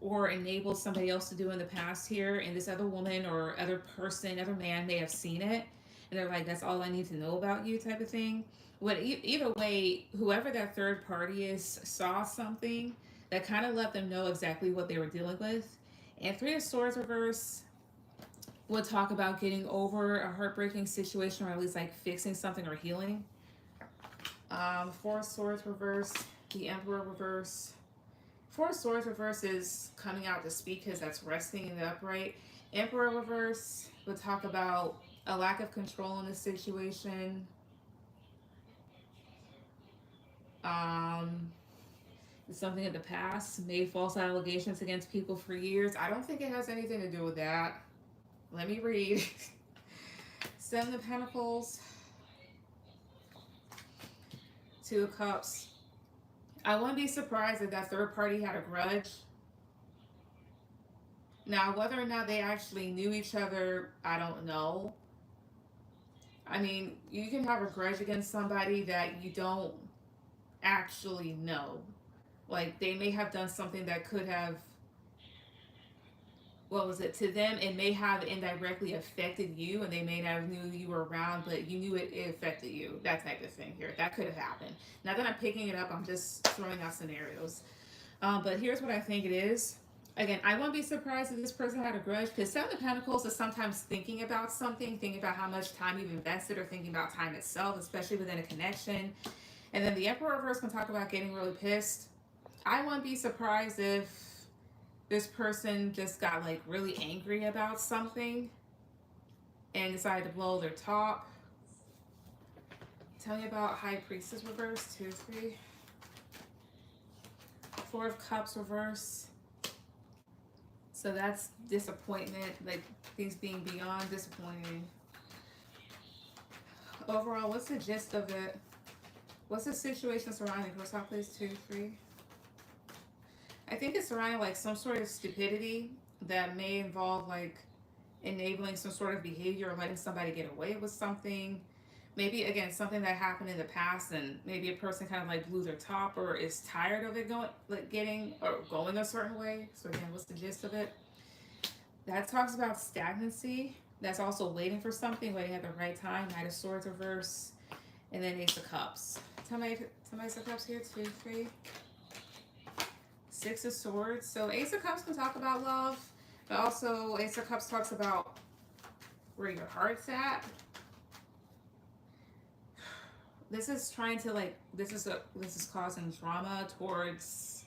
or enabled somebody else to do in the past here, and this other woman or other person, other man may have seen it, and they're like, "That's all I need to know about you," type of thing. But either way, whoever that third party is saw something that kind of let them know exactly what they were dealing with. And Three of Swords reverse would talk about getting over a heartbreaking situation, or at least like fixing something or healing. Four of Swords reverse, the Emperor reverse. Four of Swords reverse is coming out to speak because that's resting in the upright. Emperor reverse would talk about a lack of control in the situation. Um, Something in the past, made false allegations against people for years. I don't think it has anything to do with that. Let me read. Seven of Pentacles, Two of Cups. I wouldn't be surprised if that third party had a grudge. Now, whether or not they actually knew each other, I don't know. I mean, you can have a grudge against somebody that you don't actually know. Like, they may have done something that could have, what was it, to them, it may have indirectly affected you, and they may not have knew you were around, but you knew it affected you. That type of thing here. That could have happened. Not that I'm picking it up, I'm just throwing out scenarios. But here's what I think it is. Again, I won't be surprised if this person had a grudge, because Seven of Pentacles is sometimes thinking about something, thinking about how much time you've invested, or thinking about time itself, especially within a connection. And then the Emperor reverse can talk about getting really pissed. I won't be surprised if this person just got like really angry about something and decided to blow their top. Tell me about High Priestess reverse, 2, 3. Four of Cups reverse. So that's disappointment, like things being beyond disappointing. Overall, what's the gist of it? What's the situation surrounding First off, please? 2, 3. I think it's surrounding like some sort of stupidity that may involve like enabling some sort of behavior or letting somebody get away with something. Maybe again something that happened in the past, and maybe a person kind of like blew their top or is tired of it going like getting or going a certain way. So again, what's the gist of it? That talks about stagnancy. That's also waiting for something, waiting at the right time. Knight of Swords reverse, and then Ace of Cups. Tell me Ace of Cups here, 2, 3. Six of Swords. So Ace of Cups can talk about love, but also Ace of Cups talks about where your heart's at. This is trying to like, this is causing drama towards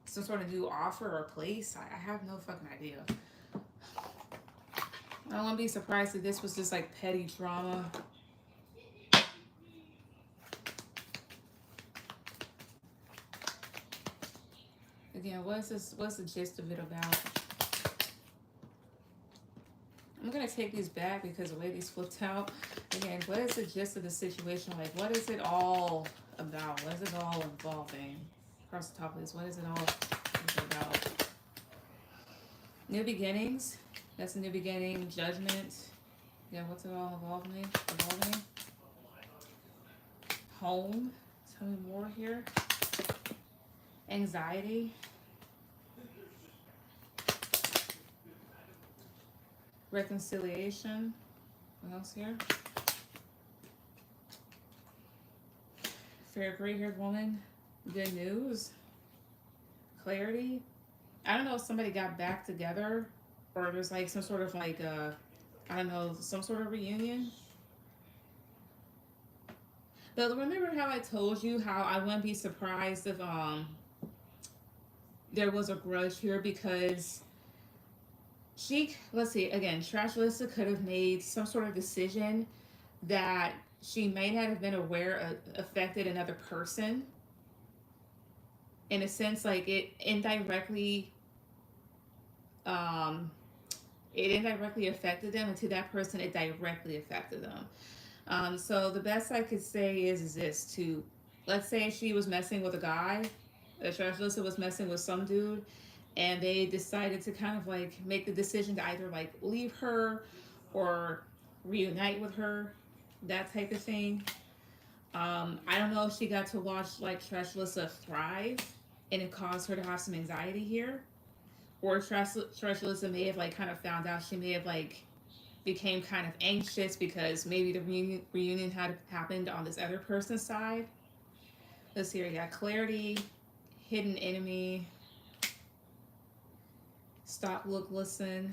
some sort of new offer or place. I have no fucking idea. I wouldn't be surprised if this was just like petty drama. Again, what's the gist of it about? I'm gonna take these back because the way these flipped out. Again, what is the gist of the situation? Like, what is it all about? What is it all involving? Across the top of this, what is it all about? New beginnings. That's a new beginning. Judgment. Yeah, what's it all involving? Home. Tell me more here. Anxiety. Reconciliation. What else here? Fair gray-haired woman. Good news. Clarity. I don't know if somebody got back together or there's like some sort of like I don't know, some sort of reunion. But remember how I told you how I wouldn't be surprised if there was a grudge here, because let's see, again, Trash Alyssa could have made some sort of decision that she may not have been aware of affected another person. In a sense, like it indirectly affected them, and to that person it directly affected them. So the best I could say is this: to, let's say she was messing with a guy, Trash Alyssa was messing with some dude, and they decided to kind of like make the decision to either like leave her or reunite with her. that type of thing. I don't know if she got to watch like Treshlissa thrive and it caused her to have some anxiety here. Or Treshlissa may have like kind of found out she may have like became kind of anxious because maybe the reunion had happened on this other person's side. Let's see, we got clarity, hidden enemy, stop, look, listen.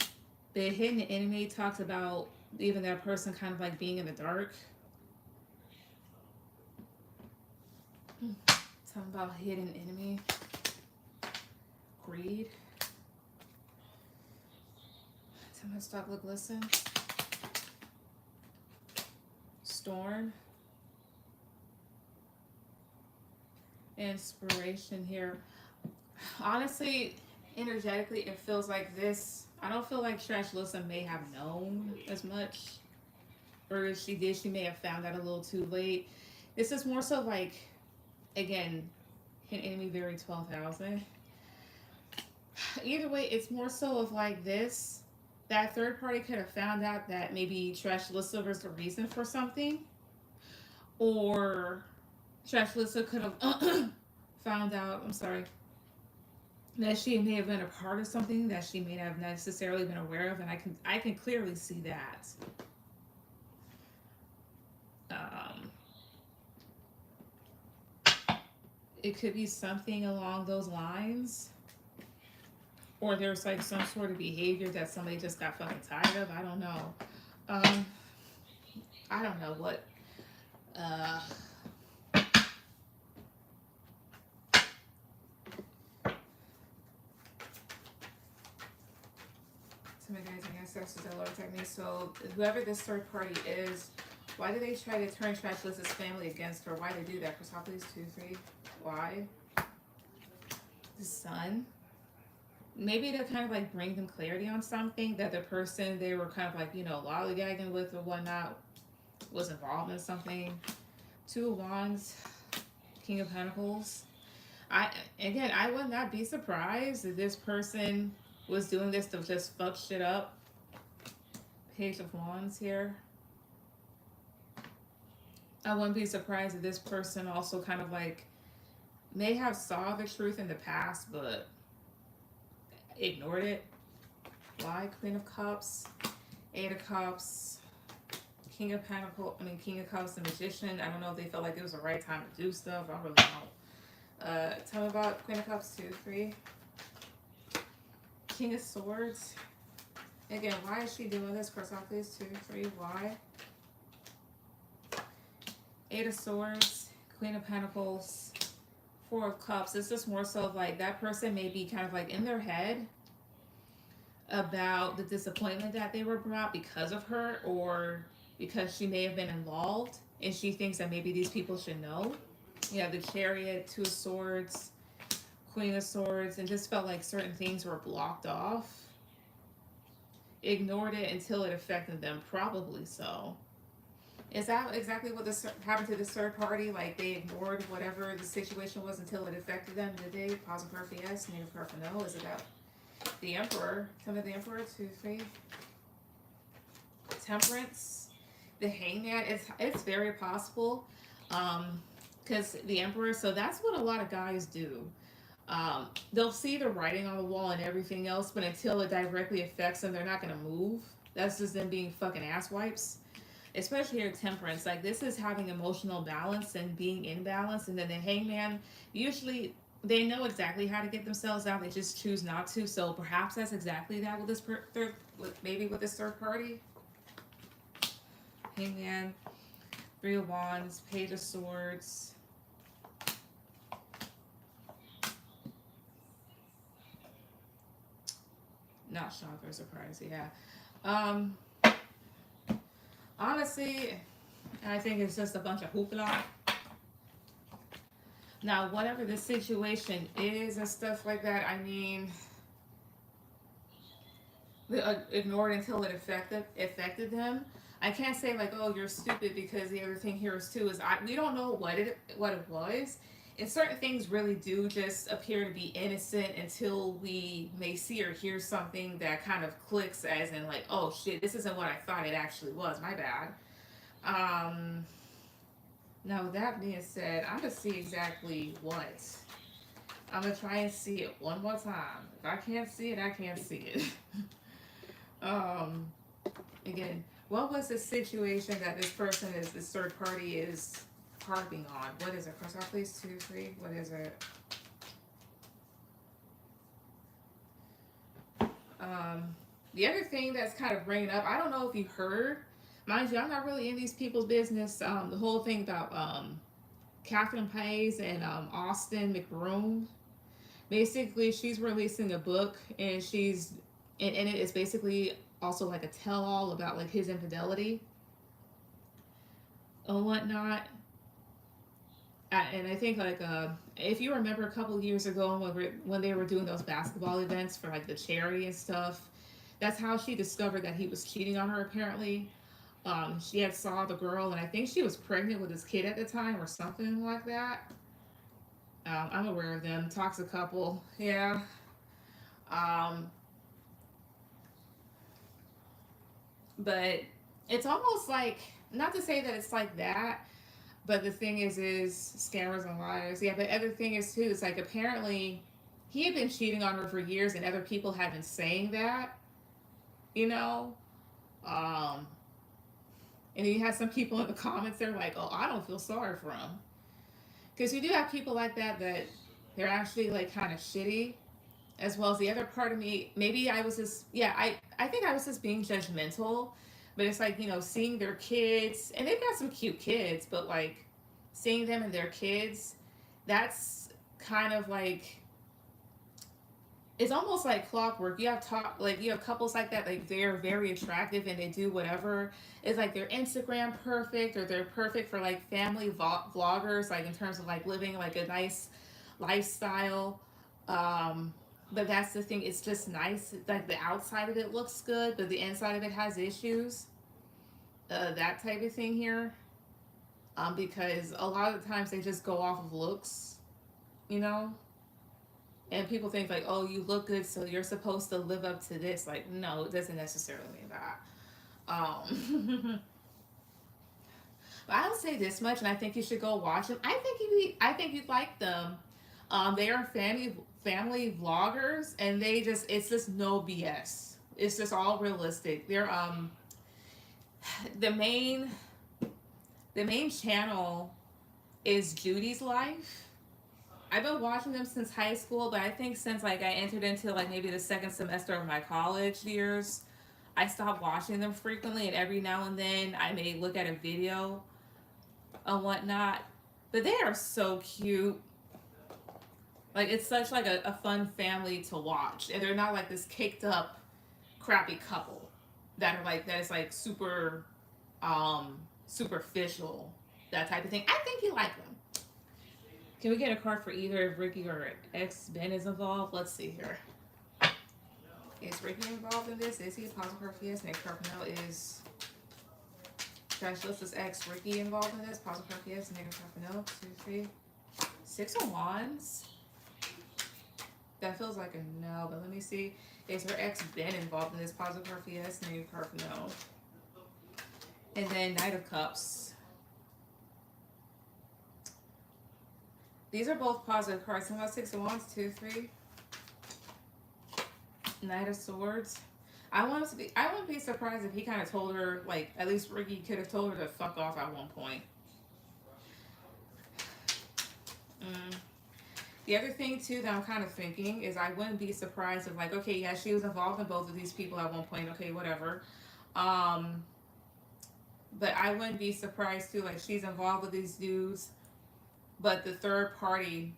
The hidden enemy talks about even that person kind of like being in the dark. Talking about hidden enemy, greed. Tell me stop, look, listen. Storm. Inspiration here. Honestly, energetically, it feels like this. I don't feel like Treshlissa may have known as much. Or if she did, she may have found out a little too late. This is more so like, again, an enemy very 12,000. Either way, it's more so of like this. That third party could have found out that maybe Treshlissa was the reason for something. Or Treshlissa could have found out, I'm sorry, that she may have been a part of something that she may not have necessarily been aware of, and I can clearly see that. It could be something along those lines, or there's like some sort of behavior that somebody just got fucking tired of. I don't know. I don't know what. So my guys and ancestors that Lord protect me. So whoever this third party is, why do they try to turn Trashlissa's family against her? Why they do that? Persepolis 2, 3. Why? The sun. Maybe to kind of like bring them clarity on something that the person they were kind of like, you know, lollygagging with or whatnot was involved in something. 2 of Wands, King of Pentacles. I would not be surprised if this person was doing this to just fuck shit up. Page of Wands here. I wouldn't be surprised if this person also kind of like may have saw the truth in the past but ignored it. Why? Queen of Cups, 8 of Cups, King of Pentacles, King of Cups, the Magician. I don't know if they felt like it was the right time to do stuff. I really don't. Tell me about Queen of Cups 2, 3. King of Swords. Again, why is she doing this? Persepolis 2, 3. Why? 8 of Swords, Queen of Pentacles, 4 of Cups. It's just more so of like that person may be kind of like in their head about the disappointment that they were brought because of her, or because she may have been involved and she thinks that maybe these people should know. Yeah, the Chariot, 2 of Swords, Queen of Swords, and just felt like certain things were blocked off. Ignored it until it affected them, probably so. Is that exactly what this happened to this third party? Like they ignored whatever the situation was until it affected them? Did they? Positive prayer for yes, negative prayer for no. Is it that? The Emperor. Tell me the Emperor. 2, 3. Temperance. The Hangman. It's very possible. Because the Emperor. So that's what a lot of guys do. They'll see the writing on the wall and everything else, but until it directly affects them, they're not gonna move. That's just them being fucking asswipes. Especially here, Temperance. Like this is having emotional balance and being in balance, and then the Hangman. Usually they know exactly how to get themselves out. They just choose not to. So perhaps that's exactly that with this maybe with this third party. Hangman, 3 of Wands, Page of Swords. Not shocked or surprised, yeah. Honestly, I think it's just a bunch of hoopla. Now, whatever the situation is and stuff like that, I mean, ignored until it affected them. I can't say like, oh, you're stupid, because the other thing here is too is we don't know what it was. And certain things really do just appear to be innocent until we may see or hear something that kind of clicks, as in like, oh shit, this isn't what I thought it actually was. My bad. Um, now that being said, I'm gonna see exactly what. I'm gonna try and see it one more time. If I can't see it, I can't see it. um, again, what was the situation that this person is, this third party is harping on? What is it? Cross out please, 2, 3. What is it? Um, the other thing that's kind of bringing up, I don't know if you heard, mind you, I'm not really in these people's business. The whole thing about Catherine Pays and Austin McBroom. Basically, she's releasing a book, and and it is basically also like a tell-all about like his infidelity and whatnot. And I think like if you remember a couple years ago when they were doing those basketball events for like the charity and stuff, that's how she discovered that he was cheating on her. Apparently, she had saw the girl, and I think she was pregnant with his kid at the time or something like that. I'm aware of them. Toxic couple, yeah. Um, but it's almost like, not to say that it's like that, but the thing is scammers and liars. Yeah, but the other thing is too, it's like apparently he had been cheating on her for years, and other people had been saying that, you know. Um, and then you have some people in the comments, they're like, "Oh, I don't feel sorry for him," because you do have people like that they're actually like kind of shitty, as well as the other part of me. Maybe I was just, yeah, I think I was just being judgmental, but it's like, seeing their kids, and they've got some cute kids, but like seeing them and their kids, that's kind of like, it's almost like clockwork. You have couples like that, like they're very attractive and they do whatever. It's like they're Instagram perfect, or they're perfect for like family vloggers, like in terms of like living like a nice lifestyle. Um, but that's the thing. It's just nice. Like the outside of it looks good, but the inside of it has issues. That type of thing here. Because a lot of the times they just go off of looks, you know. And people think like, oh, you look good, so you're supposed to live up to this. Like, no, it doesn't necessarily mean that. But I'll say this much, and I think you should go watch them. I think you'd like them. They are family vloggers, and it's just no BS. It's just all realistic. They're the main the main channel is Judy's Life. I've been watching them since high school, but I think since like I entered into like maybe the second semester of my college years, I stopped watching them frequently, and every now and then I may look at a video and whatnot. But they are so cute. Like it's such like a fun family to watch, and they're not like this caked up, crappy couple that is like super, superficial, that type of thing. I think you like them. Can we get a card for either if Ricky or ex Ben is involved? Let's see here. Is Ricky involved in this? Is he? Positive card for yes. Next card for no is. Trash list is ex Ricky involved in this? Positive card for yes. Negative card for no. 2, 3. 6 of Wands. That feels like a no, but let me see. Is her ex Ben involved in this? Positive card for yes. Negative card for no. And then Knight of Cups. These are both positive cards. How about 6 of Wands? 2, 3. Knight of Swords. I wouldn't be surprised if he kind of told her, like, at least Ricky could have told her to fuck off at one point. The other thing too that I'm kind of thinking is I wouldn't be surprised if, like, okay, yeah, she was involved in both of these people at one point. Okay, whatever. But I wouldn't be surprised too, like, she's involved with these dudes, but the third party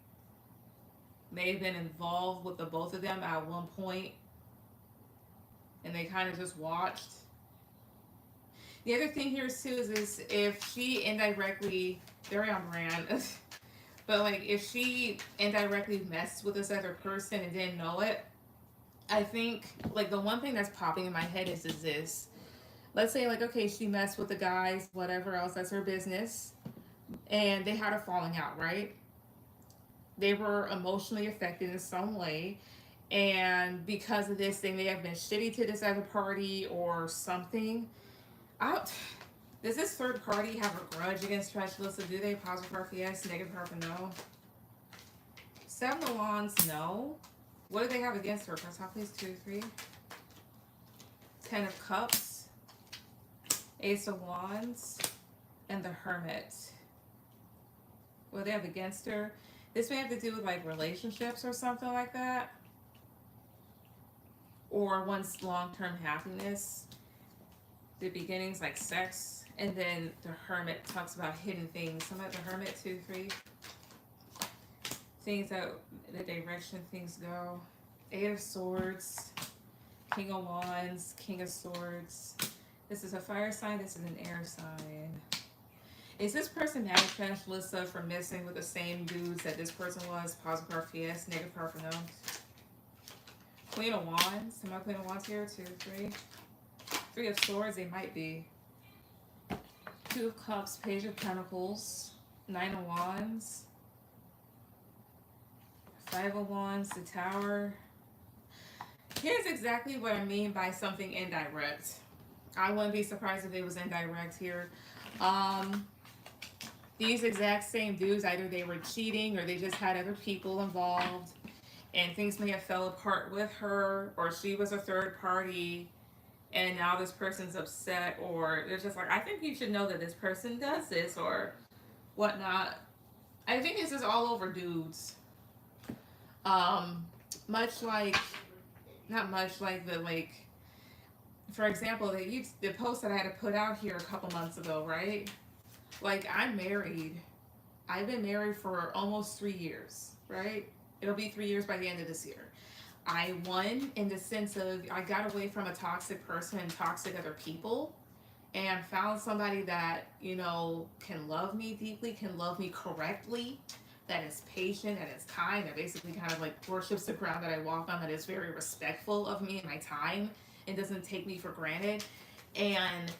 may have been involved with the both of them at one point, and they kind of just watched. The other thing here too is if she indirectly, very on brand, but like if she indirectly messed with this other person and didn't know it, I think like the one thing that's popping in my head is this. Let's say like, okay, she messed with the guys, whatever else, that's her business, and they had a falling out, right? They were emotionally affected in some way, and because of this, they may have been shitty to this other party or something. I Does this third party have a grudge against Trash Alyssa? Do they? Positive power for yes, negative power for no. Seven of Wands, no. What do they have against her? Press off, please. 2, 3. 10 of Cups. Ace of Wands. And the Hermit. What do they have against her? This may have to do with like relationships or something like that. Or one's long-term happiness. The beginnings like sex. And then the Hermit talks about hidden things. Some of the Hermit, 2, 3. Things that, the direction things go. 8 of Swords. King of Wands. King of Swords. This is a fire sign. This is an air sign. Is this person mad at Trash Alyssa for messing with the same dudes that this person was? Positive power for yes, negative power for no. Queen of Wands. Am I Queen of Wands here? 2, 3. 3 of Swords. They might be. 2 of Cups. Page of Pentacles. 9 of Wands. 5 of Wands. The Tower. Here's exactly what I mean by something indirect. I wouldn't be surprised if it was indirect here. These exact same dudes, either they were cheating or they just had other people involved, and things may have fell apart with her, or she was a third party, and now this person's upset, or they're just like, I think you should know that this person does this, or whatnot. I think this is all over dudes. Much like, not much like the, like, for example, the post that I had to put out here a couple months ago, right? Like, I'm married. I've been married for almost 3 years, right? It'll be 3 years by the end of this year. I won in the sense of I got away from a toxic person and toxic other people, and found somebody that, you know, can love me deeply, can love me correctly, that is patient, that is kind, that basically kind of like worships the ground that I walk on, that is very respectful of me and my time, and doesn't take me for granted. And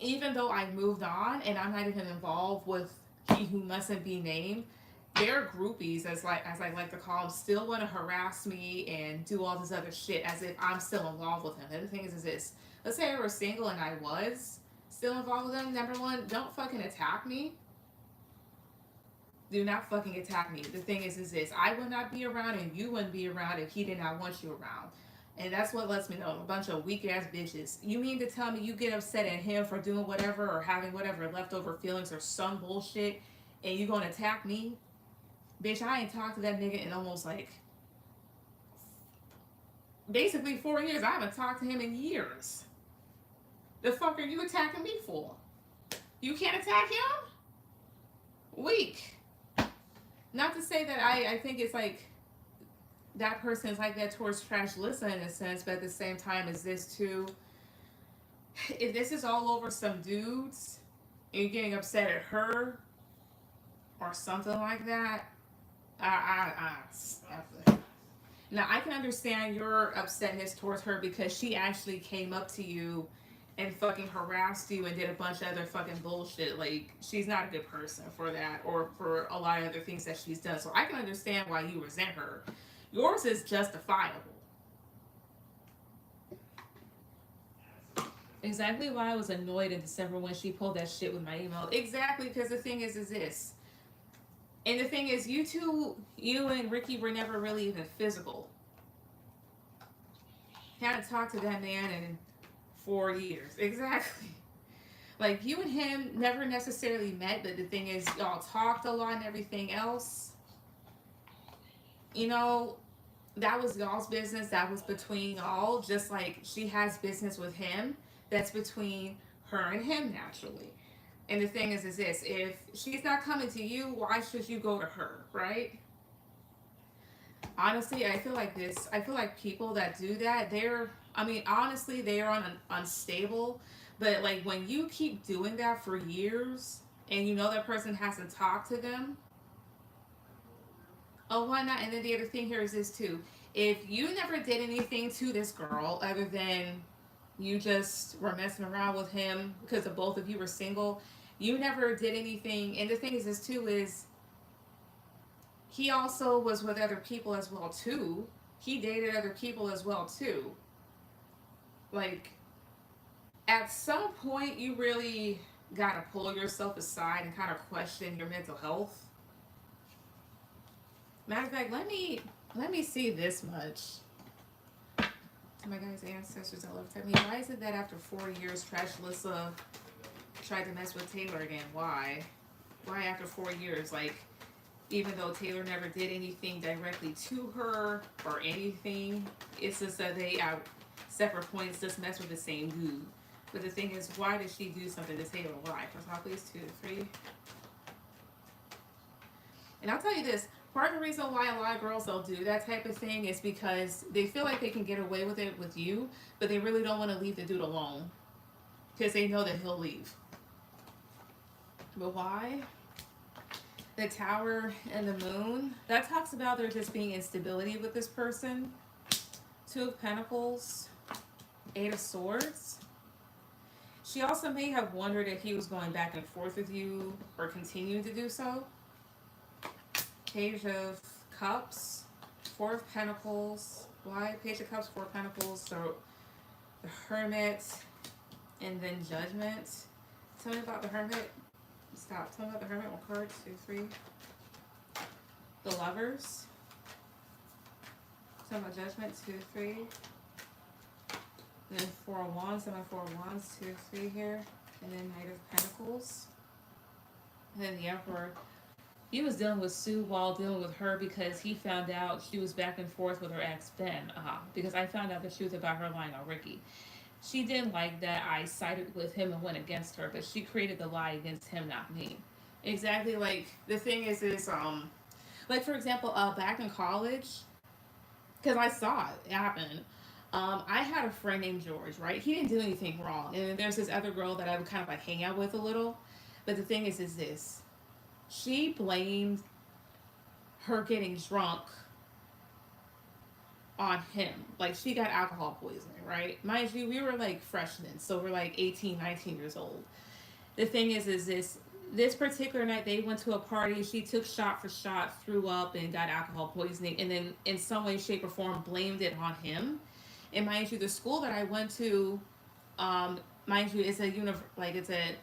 even though I moved on and I'm not even involved with he who mustn't be named, their groupies, as I like to call them, still want to harass me and do all this other shit as if I'm still involved with him. The other thing is this. Let's say I were single and I was still involved with him. Number one, don't fucking attack me. Do not fucking attack me. The thing is this. I would not be around and you wouldn't be around if he did not want you around. And that's what lets me know. A bunch of weak ass bitches. You mean to tell me you get upset at him for doing whatever or having whatever leftover feelings or some bullshit, and you gonna attack me? Bitch, I ain't talked to that nigga in almost like basically 4 years. I haven't talked to him in years. The fuck are you attacking me for? You can't attack him? Weak. Not to say that I think it's like that person is like that towards Trash Alyssa in a sense, but at the same time is this too. If this is all over some dudes and you're getting upset at her or something like that, now I can understand your upsetness towards her because she actually came up to you and fucking harassed you and did a bunch of other fucking bullshit. Like, she's not a good person for that or for a lot of other things that she's done. So I can understand why you resent her. Yours is justifiable. Exactly why I was annoyed in December when she pulled that shit with my email. Exactly, because the thing is this. And the thing is, you and Ricky were never really even physical. Haven't talked to that man in 4 years. Exactly. Like, you and him never necessarily met, but the thing is, y'all talked a lot and everything else. You know, that was y'all's business. That was between y'all. Just like she has business with him. That's between her and him, naturally. And the thing is this. If she's not coming to you, why should you go to her, right? Honestly, I feel like this. I feel like people that do that, honestly, they are unstable. But, like, when you keep doing that for years and you know that person hasn't talked to them, oh, why not? And then the other thing here is this, too. If you never did anything to this girl other than you just were messing around with him because the both of you were single, you never did anything. And the thing is this, too, is he also was with other people as well, too. He dated other people as well, too. Like, at some point you really gotta pull yourself aside and kind of question your mental health. Matter of fact, let me see this much. To my guys' ancestors all over tell me, why is it that after 4 years Trash Lissa tried to mess with Taylor again? Why? Why after 4 years? Like, even though Taylor never did anything directly to her or anything, it's just that they at separate points just mess with the same dude. But the thing is, why did she do something to Taylor? Why? First off, please, 2 to 3. And I'll tell you this, part of the reason why a lot of girls don't do that type of thing is because they feel like they can get away with it with you, but they really don't want to leave the dude alone because they know that he'll leave. But why? The Tower and the Moon, that talks about there just being instability with this person. 2 of Pentacles, 8 of Swords. She also may have wondered if he was going back and forth with you or continuing to do so. Page of Cups, 4 of Pentacles. Why? Page of Cups, 4 of Pentacles. So the Hermit, and then Judgment. Tell me about the Hermit. Stop. Tell me about the Hermit. 1 card, 2, 3. The Lovers. Tell me about Judgment. 2, 3. And then 4 of Wands. Tell me about 4 of Wands. 2, 3 here. And then Knight of Pentacles. And then the Emperor. He was dealing with Sue while dealing with her because he found out she was back and forth with her ex Ben. Because I found out the truth about her lying on Ricky. She didn't like that I sided with him and went against her, but she created the lie against him, not me. Exactly. Like, the thing is like, for example, back in college, because I saw it happen. I had a friend named George, right? He didn't do anything wrong, and then there's this other girl that I would kind of like hang out with a little. But the thing is this: she blamed her getting drunk on him. Like, she got alcohol poisoning, right? Mind you, we were like freshmen, so we're like 18, 19 years old. The thing is this particular night they went to a party, she took shot for shot, threw up, and got alcohol poisoning, and then in some way, shape, or form blamed it on him. And mind you, the school that I went to, mind you, it's a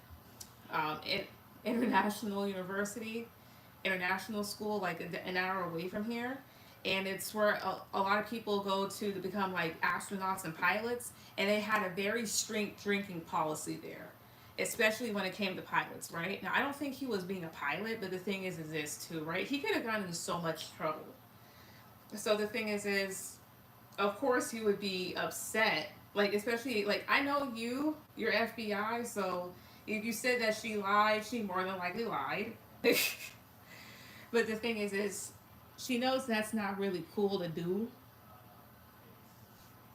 international university, international school, like an hour away from here. And it's where a lot of people go to become like astronauts and pilots. And they had a very strict drinking policy there, especially when it came to pilots, right? Now, I don't think he was being a pilot, but the thing is this too, right? He could have gotten into so much trouble. So the thing is, of course, he would be upset. Like, especially, like, I know you're FBI, so if you said that she lied, she more than likely lied. But the thing is she knows that's not really cool to do.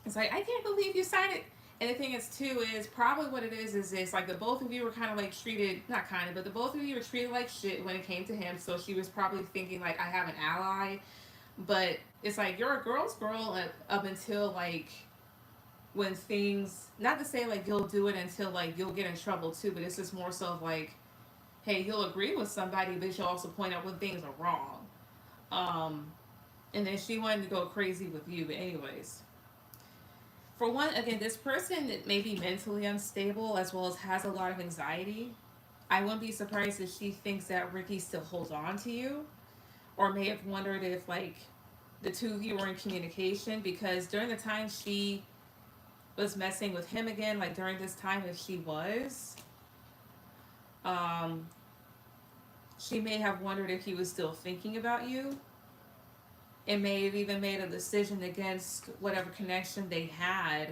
It's like, I can't believe you signed it. And the thing is, too, is probably what it is this, like, the both of you were kind of, like, treated, not kind of, but the both of you were treated like shit when it came to him, so she was probably thinking, like, I have an ally. But it's like, you're a girl's girl up until, like, when things, not to say, like, you'll do it until, like, you'll get in trouble, too, but it's just more so of, like, hey, you'll agree with somebody, but you'll also point out when things are wrong. And then she wanted to go crazy with you, but anyways. For one, again, this person that may be mentally unstable as well as has a lot of anxiety. I wouldn't be surprised if she thinks that Ricky still holds on to you, or may have wondered if, like, the two of you were in communication, because during the time she was messing with him again, like during this time, if she was, she may have wondered if he was still thinking about you, and may have even made a decision against whatever connection they had,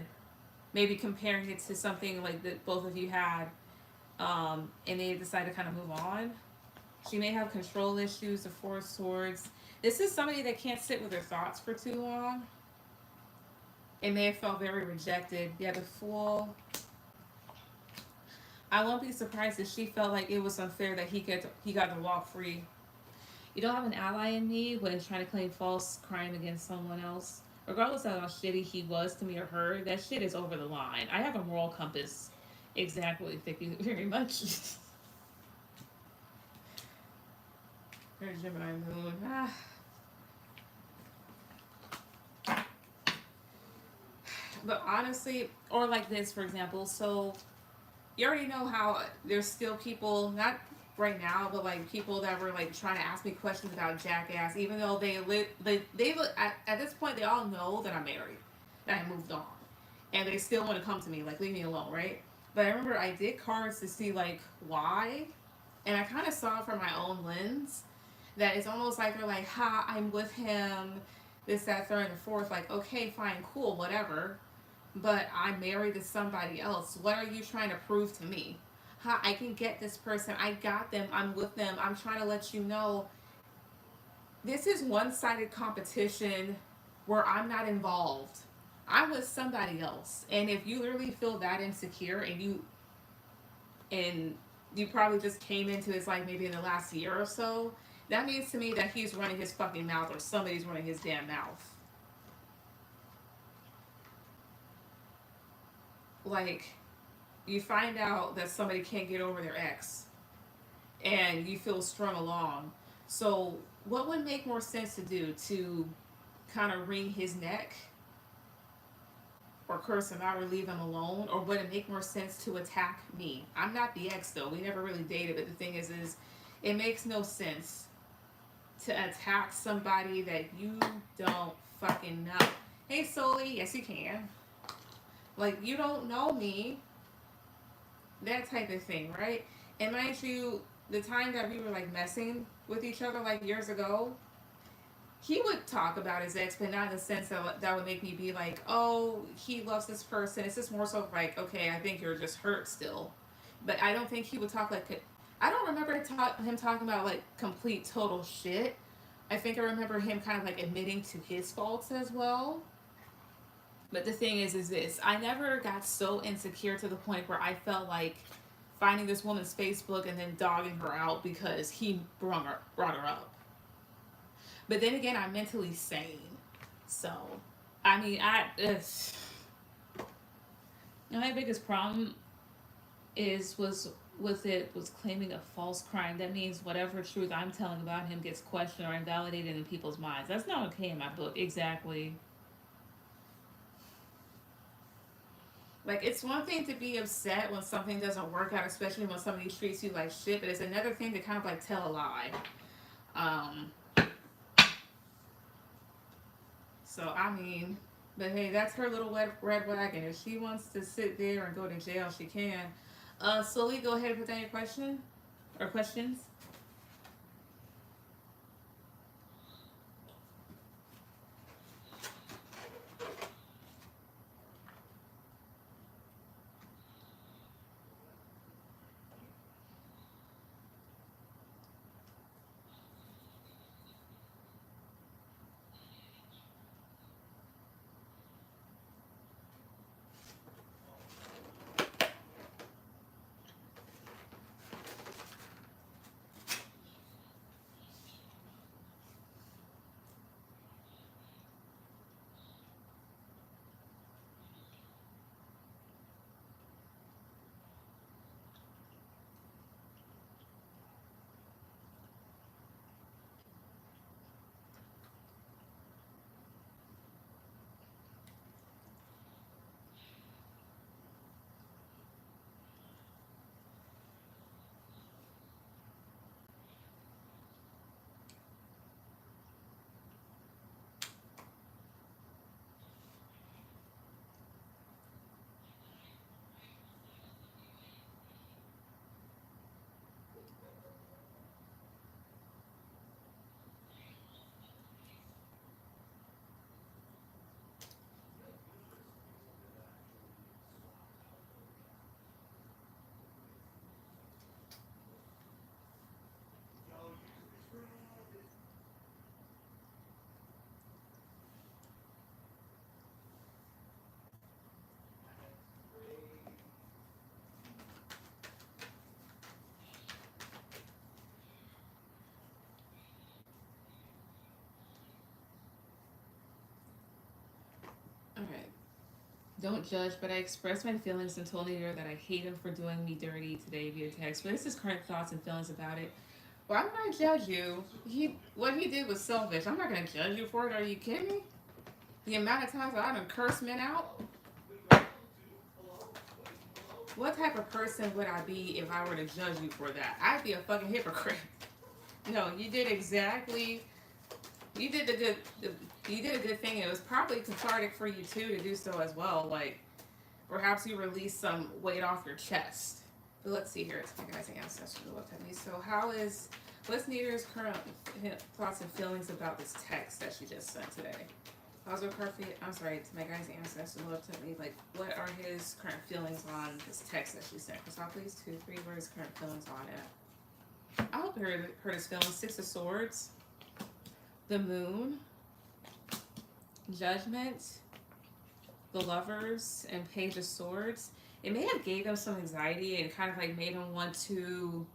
maybe comparing it to something like that both of you had, and they decided to kind of move on. She may have control issues, the 4 of Swords. This is somebody that can't sit with her thoughts for too long. It may have felt very rejected. Yeah, the Fool. I won't be surprised if she felt like it was unfair that he got to walk free. You don't have an ally in me when trying to claim false crime against someone else. Regardless of how shitty he was to me or her, that shit is over the line. I have a moral compass. Exactly. Thank you very much. There's Gemini Moon. But honestly, or like this, for example, so you already know how there's still people, not right now, but like people that were like trying to ask me questions about Jackass, even though they look at this point they all know that I'm married, that I moved on, and they still want to come to me like leave me alone, right? But I remember I did cards to see like why, and I kind of saw it from my own lens that it's almost like they're like, ha, I'm with him, this, that, third, and the fourth. Like, okay, fine, cool, whatever. But I'm married to somebody else. What are you trying to prove to me? Ha, I can get this person. I got them. I'm with them. I'm trying to let you know this is one sided competition where I'm not involved. I'm with somebody else. And if you literally feel that insecure and you probably just came into his life maybe in the last year or so, that means to me that he's running his fucking mouth or somebody's running his damn mouth. Like, you find out that somebody can't get over their ex and you feel strung along. So, what would make more sense to do? To kind of wring his neck or curse him out or leave him alone? Or would it make more sense to attack me? I'm not the ex though. We never really dated, but the thing is it makes no sense to attack somebody that you don't fucking know. Hey, Soli, yes you can. Like, you don't know me. That type of thing, right? And mind you, the time that we were like messing with each other like years ago, he would talk about his ex, but not in the sense that would make me be like, oh, he loves this person. It's just more so like, okay, I think you're just hurt still. But I don't think he would talk like, I don't remember him talking about like complete total shit. I think I remember him kind of like admitting to his faults as well. But the thing is this: I never got so insecure to the point where I felt like finding this woman's Facebook and then dogging her out because he brought her up. But then again, I'm mentally sane, so I mean, my biggest problem was with it was claiming a false crime. That means whatever truth I'm telling about him gets questioned or invalidated in people's minds. That's not okay in my book. Exactly. Like, it's one thing to be upset when something doesn't work out, especially when somebody treats you like shit, but it's another thing to kind of like tell a lie. Um, so, I mean, but hey, that's her little red wagon. If she wants to sit there and go to jail, she can. Sully, go ahead and put down your question or questions. Alright. Don't judge, but I expressed my feelings and told her that I hate him for doing me dirty today via text. But it's his current thoughts and feelings about it. Well, I'm not judge you. What he did was selfish. I'm not gonna judge you for it. Are you kidding me? The amount of times that I've been cursed men out. What type of person would I be if I were to judge you for that? I'd be a fucking hypocrite. No, you did exactly. You did the good. You did a good thing. It was probably cathartic for you too to do so as well. Like perhaps you released some weight off your chest. But let's see here. It's recognizing ancestors who looked at me. So how is what's Nita's current thoughts and feelings about this text that she just sent today? How's her perfect? I'm sorry, to my guys' ancestors looked at me. Like, what are his current feelings on this text that she sent? Chris, please, 2, 3. Where are his current feelings on it? I hope you heard his feelings. 6 of Swords, the Moon, Judgment, the Lovers, and Page of Swords. It may have gave him some anxiety and kind of like made him want to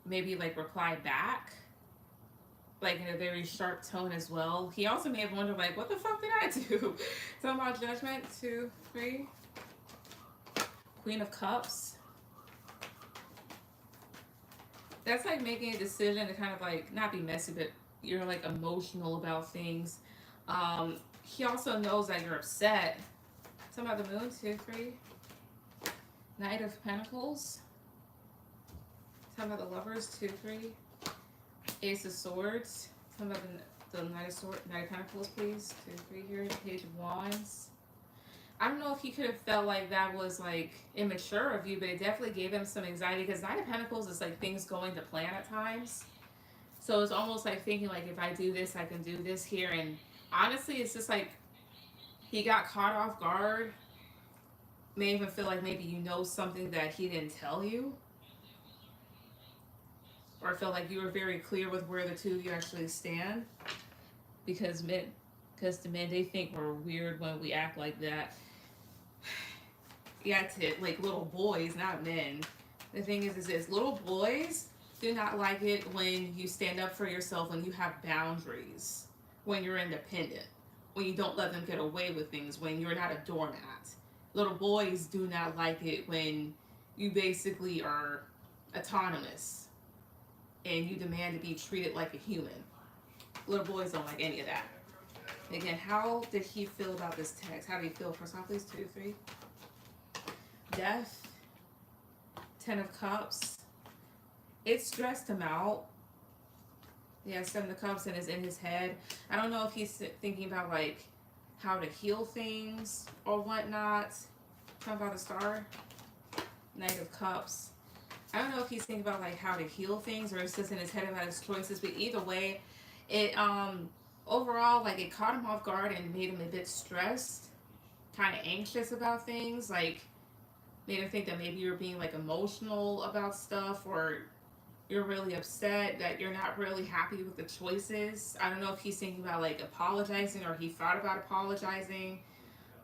maybe like reply back, like in a very sharp tone as well. He also may have wondered like, what the fuck did I do? Talking about Judgment, 2, 3. Queen of Cups. That's like making a decision to kind of like not be messy, but you're like emotional about things. He also knows that you're upset. Talking about the Moon, 2, 3. Knight of Pentacles. Talking about the Lovers, 2, 3. Ace of Swords. Talking about the Knight of Pentacles, please. 2, 3 here. Page of Wands. I don't know if he could have felt like that was like immature of you, but it definitely gave him some anxiety because Knight of Pentacles is like things going to plan at times. So it's almost like thinking like if I do this, I can do this here. And honestly, it's just like he got caught off guard. May even feel like maybe you know something that he didn't tell you. Or felt like you were very clear with where the two of you actually stand. Because the men, they think we're weird when we act like that. Yeah, to like little boys, not men. The thing is this, little boys do not like it when you stand up for yourself, when you have boundaries, when you're independent, when you don't let them get away with things, when you're not a doormat. Little boys do not like it when you basically are autonomous and you demand to be treated like a human. Little boys don't like any of that. Again, how did he feel about this text? How did he feel? First off, please, 2, 3. Death, 10 of Cups. It stressed him out. Yeah, 7 of Cups and is in his head. I don't know if he's thinking about like how to heal things or whatnot. Talking about the Star, Knight of Cups. I don't know if he's thinking about like how to heal things or it's just in his head about his choices. But either way, it overall like it caught him off guard and made him a bit stressed, kind of anxious about things. Like made him think that maybe you're being like emotional about stuff or you're really upset that you're not really happy with the choices. I don't know if he's thinking about like apologizing or he thought about apologizing.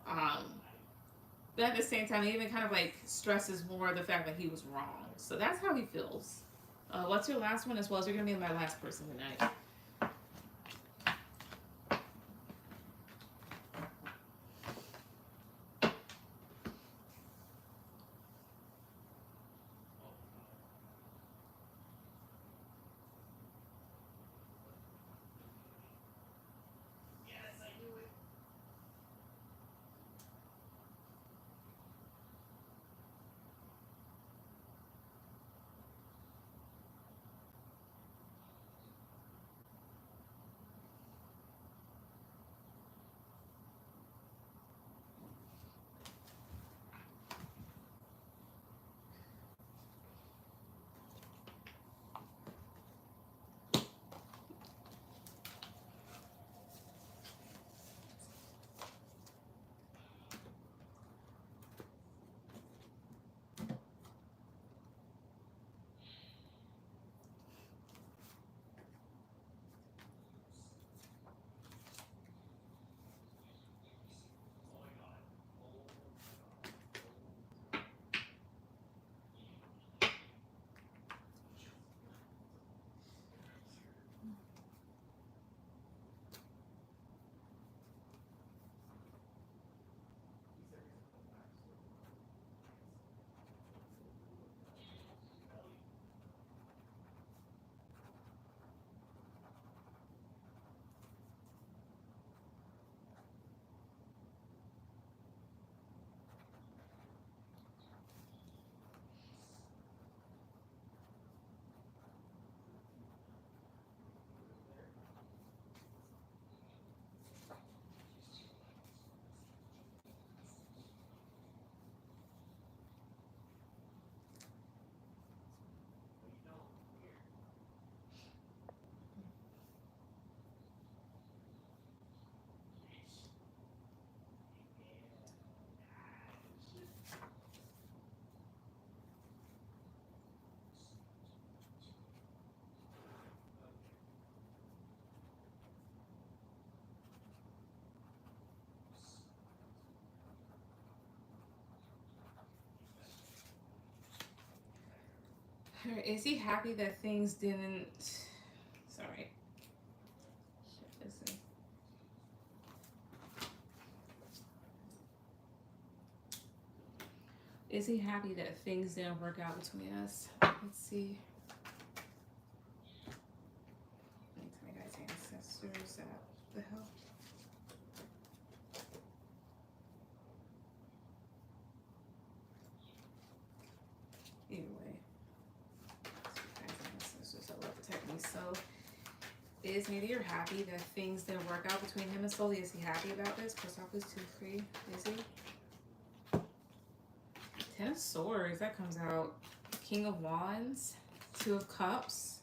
But at the same time, he even kind of like stresses more the fact that he was wrong. So that's how he feels. What's your last one as well? As you're going to be my last person tonight. Or is he happy that things didn't... Sorry. Is he happy that things didn't work out between us? Let's see. Let me tell you guys, ancestors, the hell? Either way. Ancestors that love protect me. So, is maybe you're happy that things didn't work out between him and Sully? Is he happy about this? Cashapp is 2-3. Is he? 10 of Swords, that comes out. King of Wands, 2 of Cups.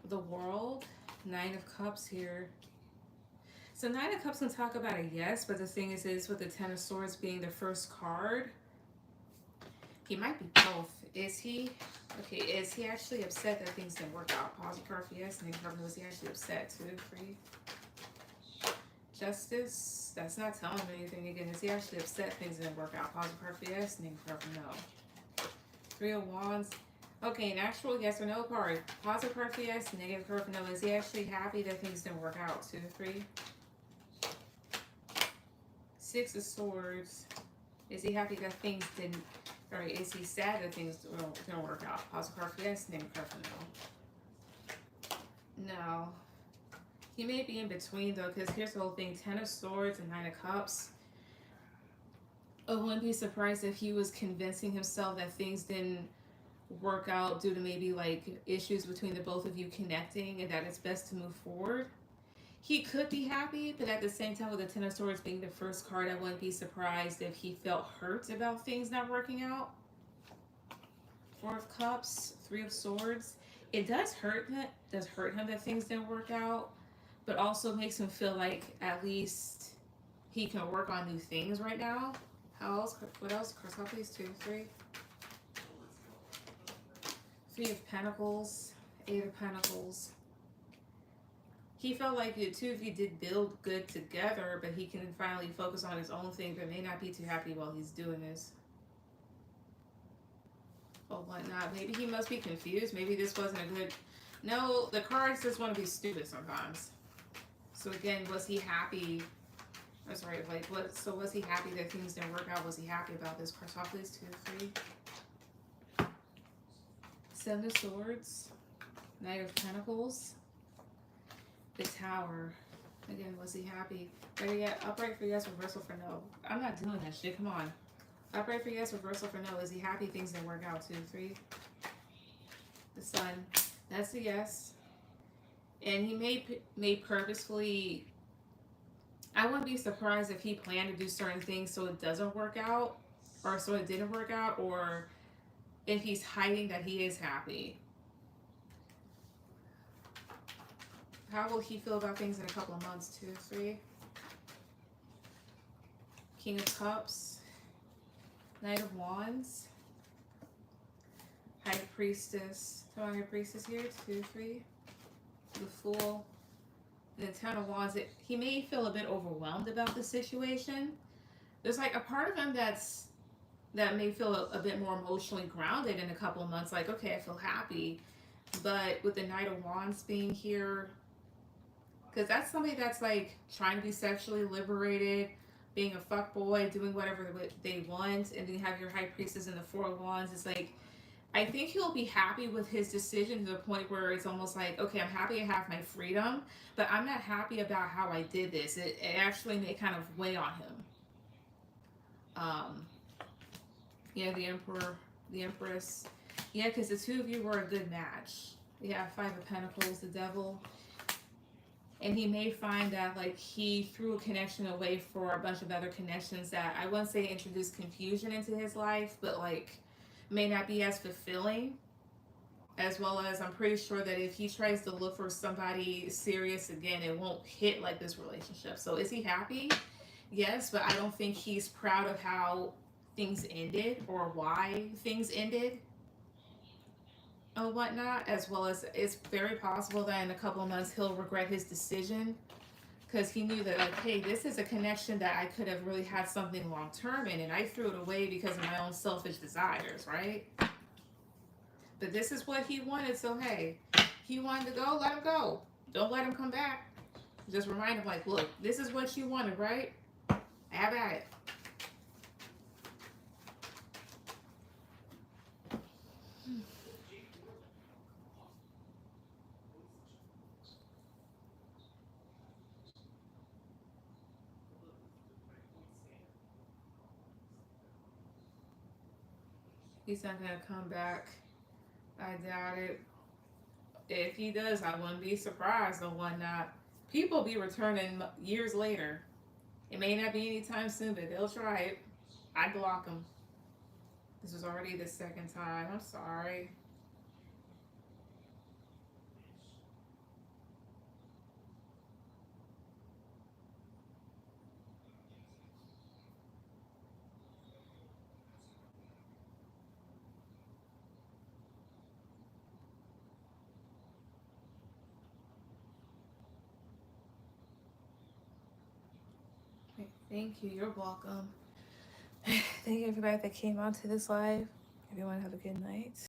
The World, 9 of Cups here. So 9 of Cups can talk about a yes, but the thing is with the 10 of Swords being the first card, he might be both. Is he? Okay, is he actually upset that things didn't work out? Positive card for yes, negative card for no. Is he actually upset? 2 of 3. Justice, that's not telling me anything again. Is he actually upset things didn't work out? Positive card for yes, negative card for no. 3 of Wands. Okay, an actual yes or no card. Positive card for yes, negative card for no. Is he actually happy that things didn't work out? 2 of 3. 6 of Swords. Is he happy that things didn't, or is he sad that things didn't work out? Positive card for yes, negative card for no. No. He may be in between though, because here's the whole thing. 10 of Swords and 9 of Cups. I wouldn't be surprised if he was convincing himself that things didn't work out due to maybe like issues between the both of you connecting and that it's best to move forward. He could be happy, but at the same time with the 10 of Swords being the first card, I wouldn't be surprised if he felt hurt about things not working out. 4 of Cups, 3 of Swords. It does hurt him that things didn't work out, but also makes him feel like at least he can work on new things right now. How else? What else? Cashapp, please. 2, 3. 3 of Pentacles, 8 of Pentacles. He felt like the two of you did build good together, but he can finally focus on his own thing, but may not be too happy while he's doing this. Or whatnot. Maybe he must be confused. Maybe this wasn't a good... No, the cards just want to be stupid sometimes. So again, was he happy? I'm sorry, like what? So was he happy that things didn't work out? Was he happy about this? Cashapp, please. 2, 3. 7 of Swords, Knight of Pentacles, the Tower. Again, was he happy? Better yet, upright for yes, reversal for no. I'm not doing that shit. Come on. Upright for yes, reversal for no. Is he happy things didn't work out? 2, 3. The Sun. That's a yes. And he may purposefully... I wouldn't be surprised if he planned to do certain things so it doesn't work out, or so it didn't work out, or if he's hiding that he is happy. How will he feel about things in a couple of months? 2, 3. King of Cups, Knight of Wands, High Priestess. Tell me High Priestess here. 2, 3. The Fool. The 10 of Wands. He may feel a bit overwhelmed about the situation. There's like a part of him that may feel a bit more emotionally grounded in a couple of months. Like, okay, I feel happy. But with the Knight of Wands being here, because that's somebody that's like trying to be sexually liberated, being a fuckboy, doing whatever they want, and then you have your High Priestess and the 4 of Wands. It's like, I think he'll be happy with his decision to the point where it's almost like, okay, I'm happy I have my freedom, but I'm not happy about how I did this. It actually may kind of weigh on him. Yeah, the Emperor, the Empress. Yeah, because the two of you were a good match. Yeah, 5 of Pentacles, the Devil. And he may find that like he threw a connection away for a bunch of other connections that I wouldn't say introduced confusion into his life, but like may not be as fulfilling. As well as I'm pretty sure that if he tries to look for somebody serious again, it won't hit like this relationship. So is he happy? Yes, but I don't think he's proud of how things ended or why things ended and whatnot. As well as it's very possible that in a couple of months he'll regret his decision because he knew that, like, hey, this is a connection that I could have really had something long term in, and I threw it away because of my own selfish desires, right? But this is what he wanted, so hey, he wanted to go, let him go. Don't let him come back. Just remind him, like, look, this is what you wanted, right? Have at it. He's not gonna come back. I doubt it. If he does, I wouldn't be surprised or whatnot. People be returning years later. It may not be anytime soon, but they'll try it. I'd block them. This was already the second time. I'm sorry. Thank you. You're welcome. Thank you, everybody that came onto this live. Everyone have a good night.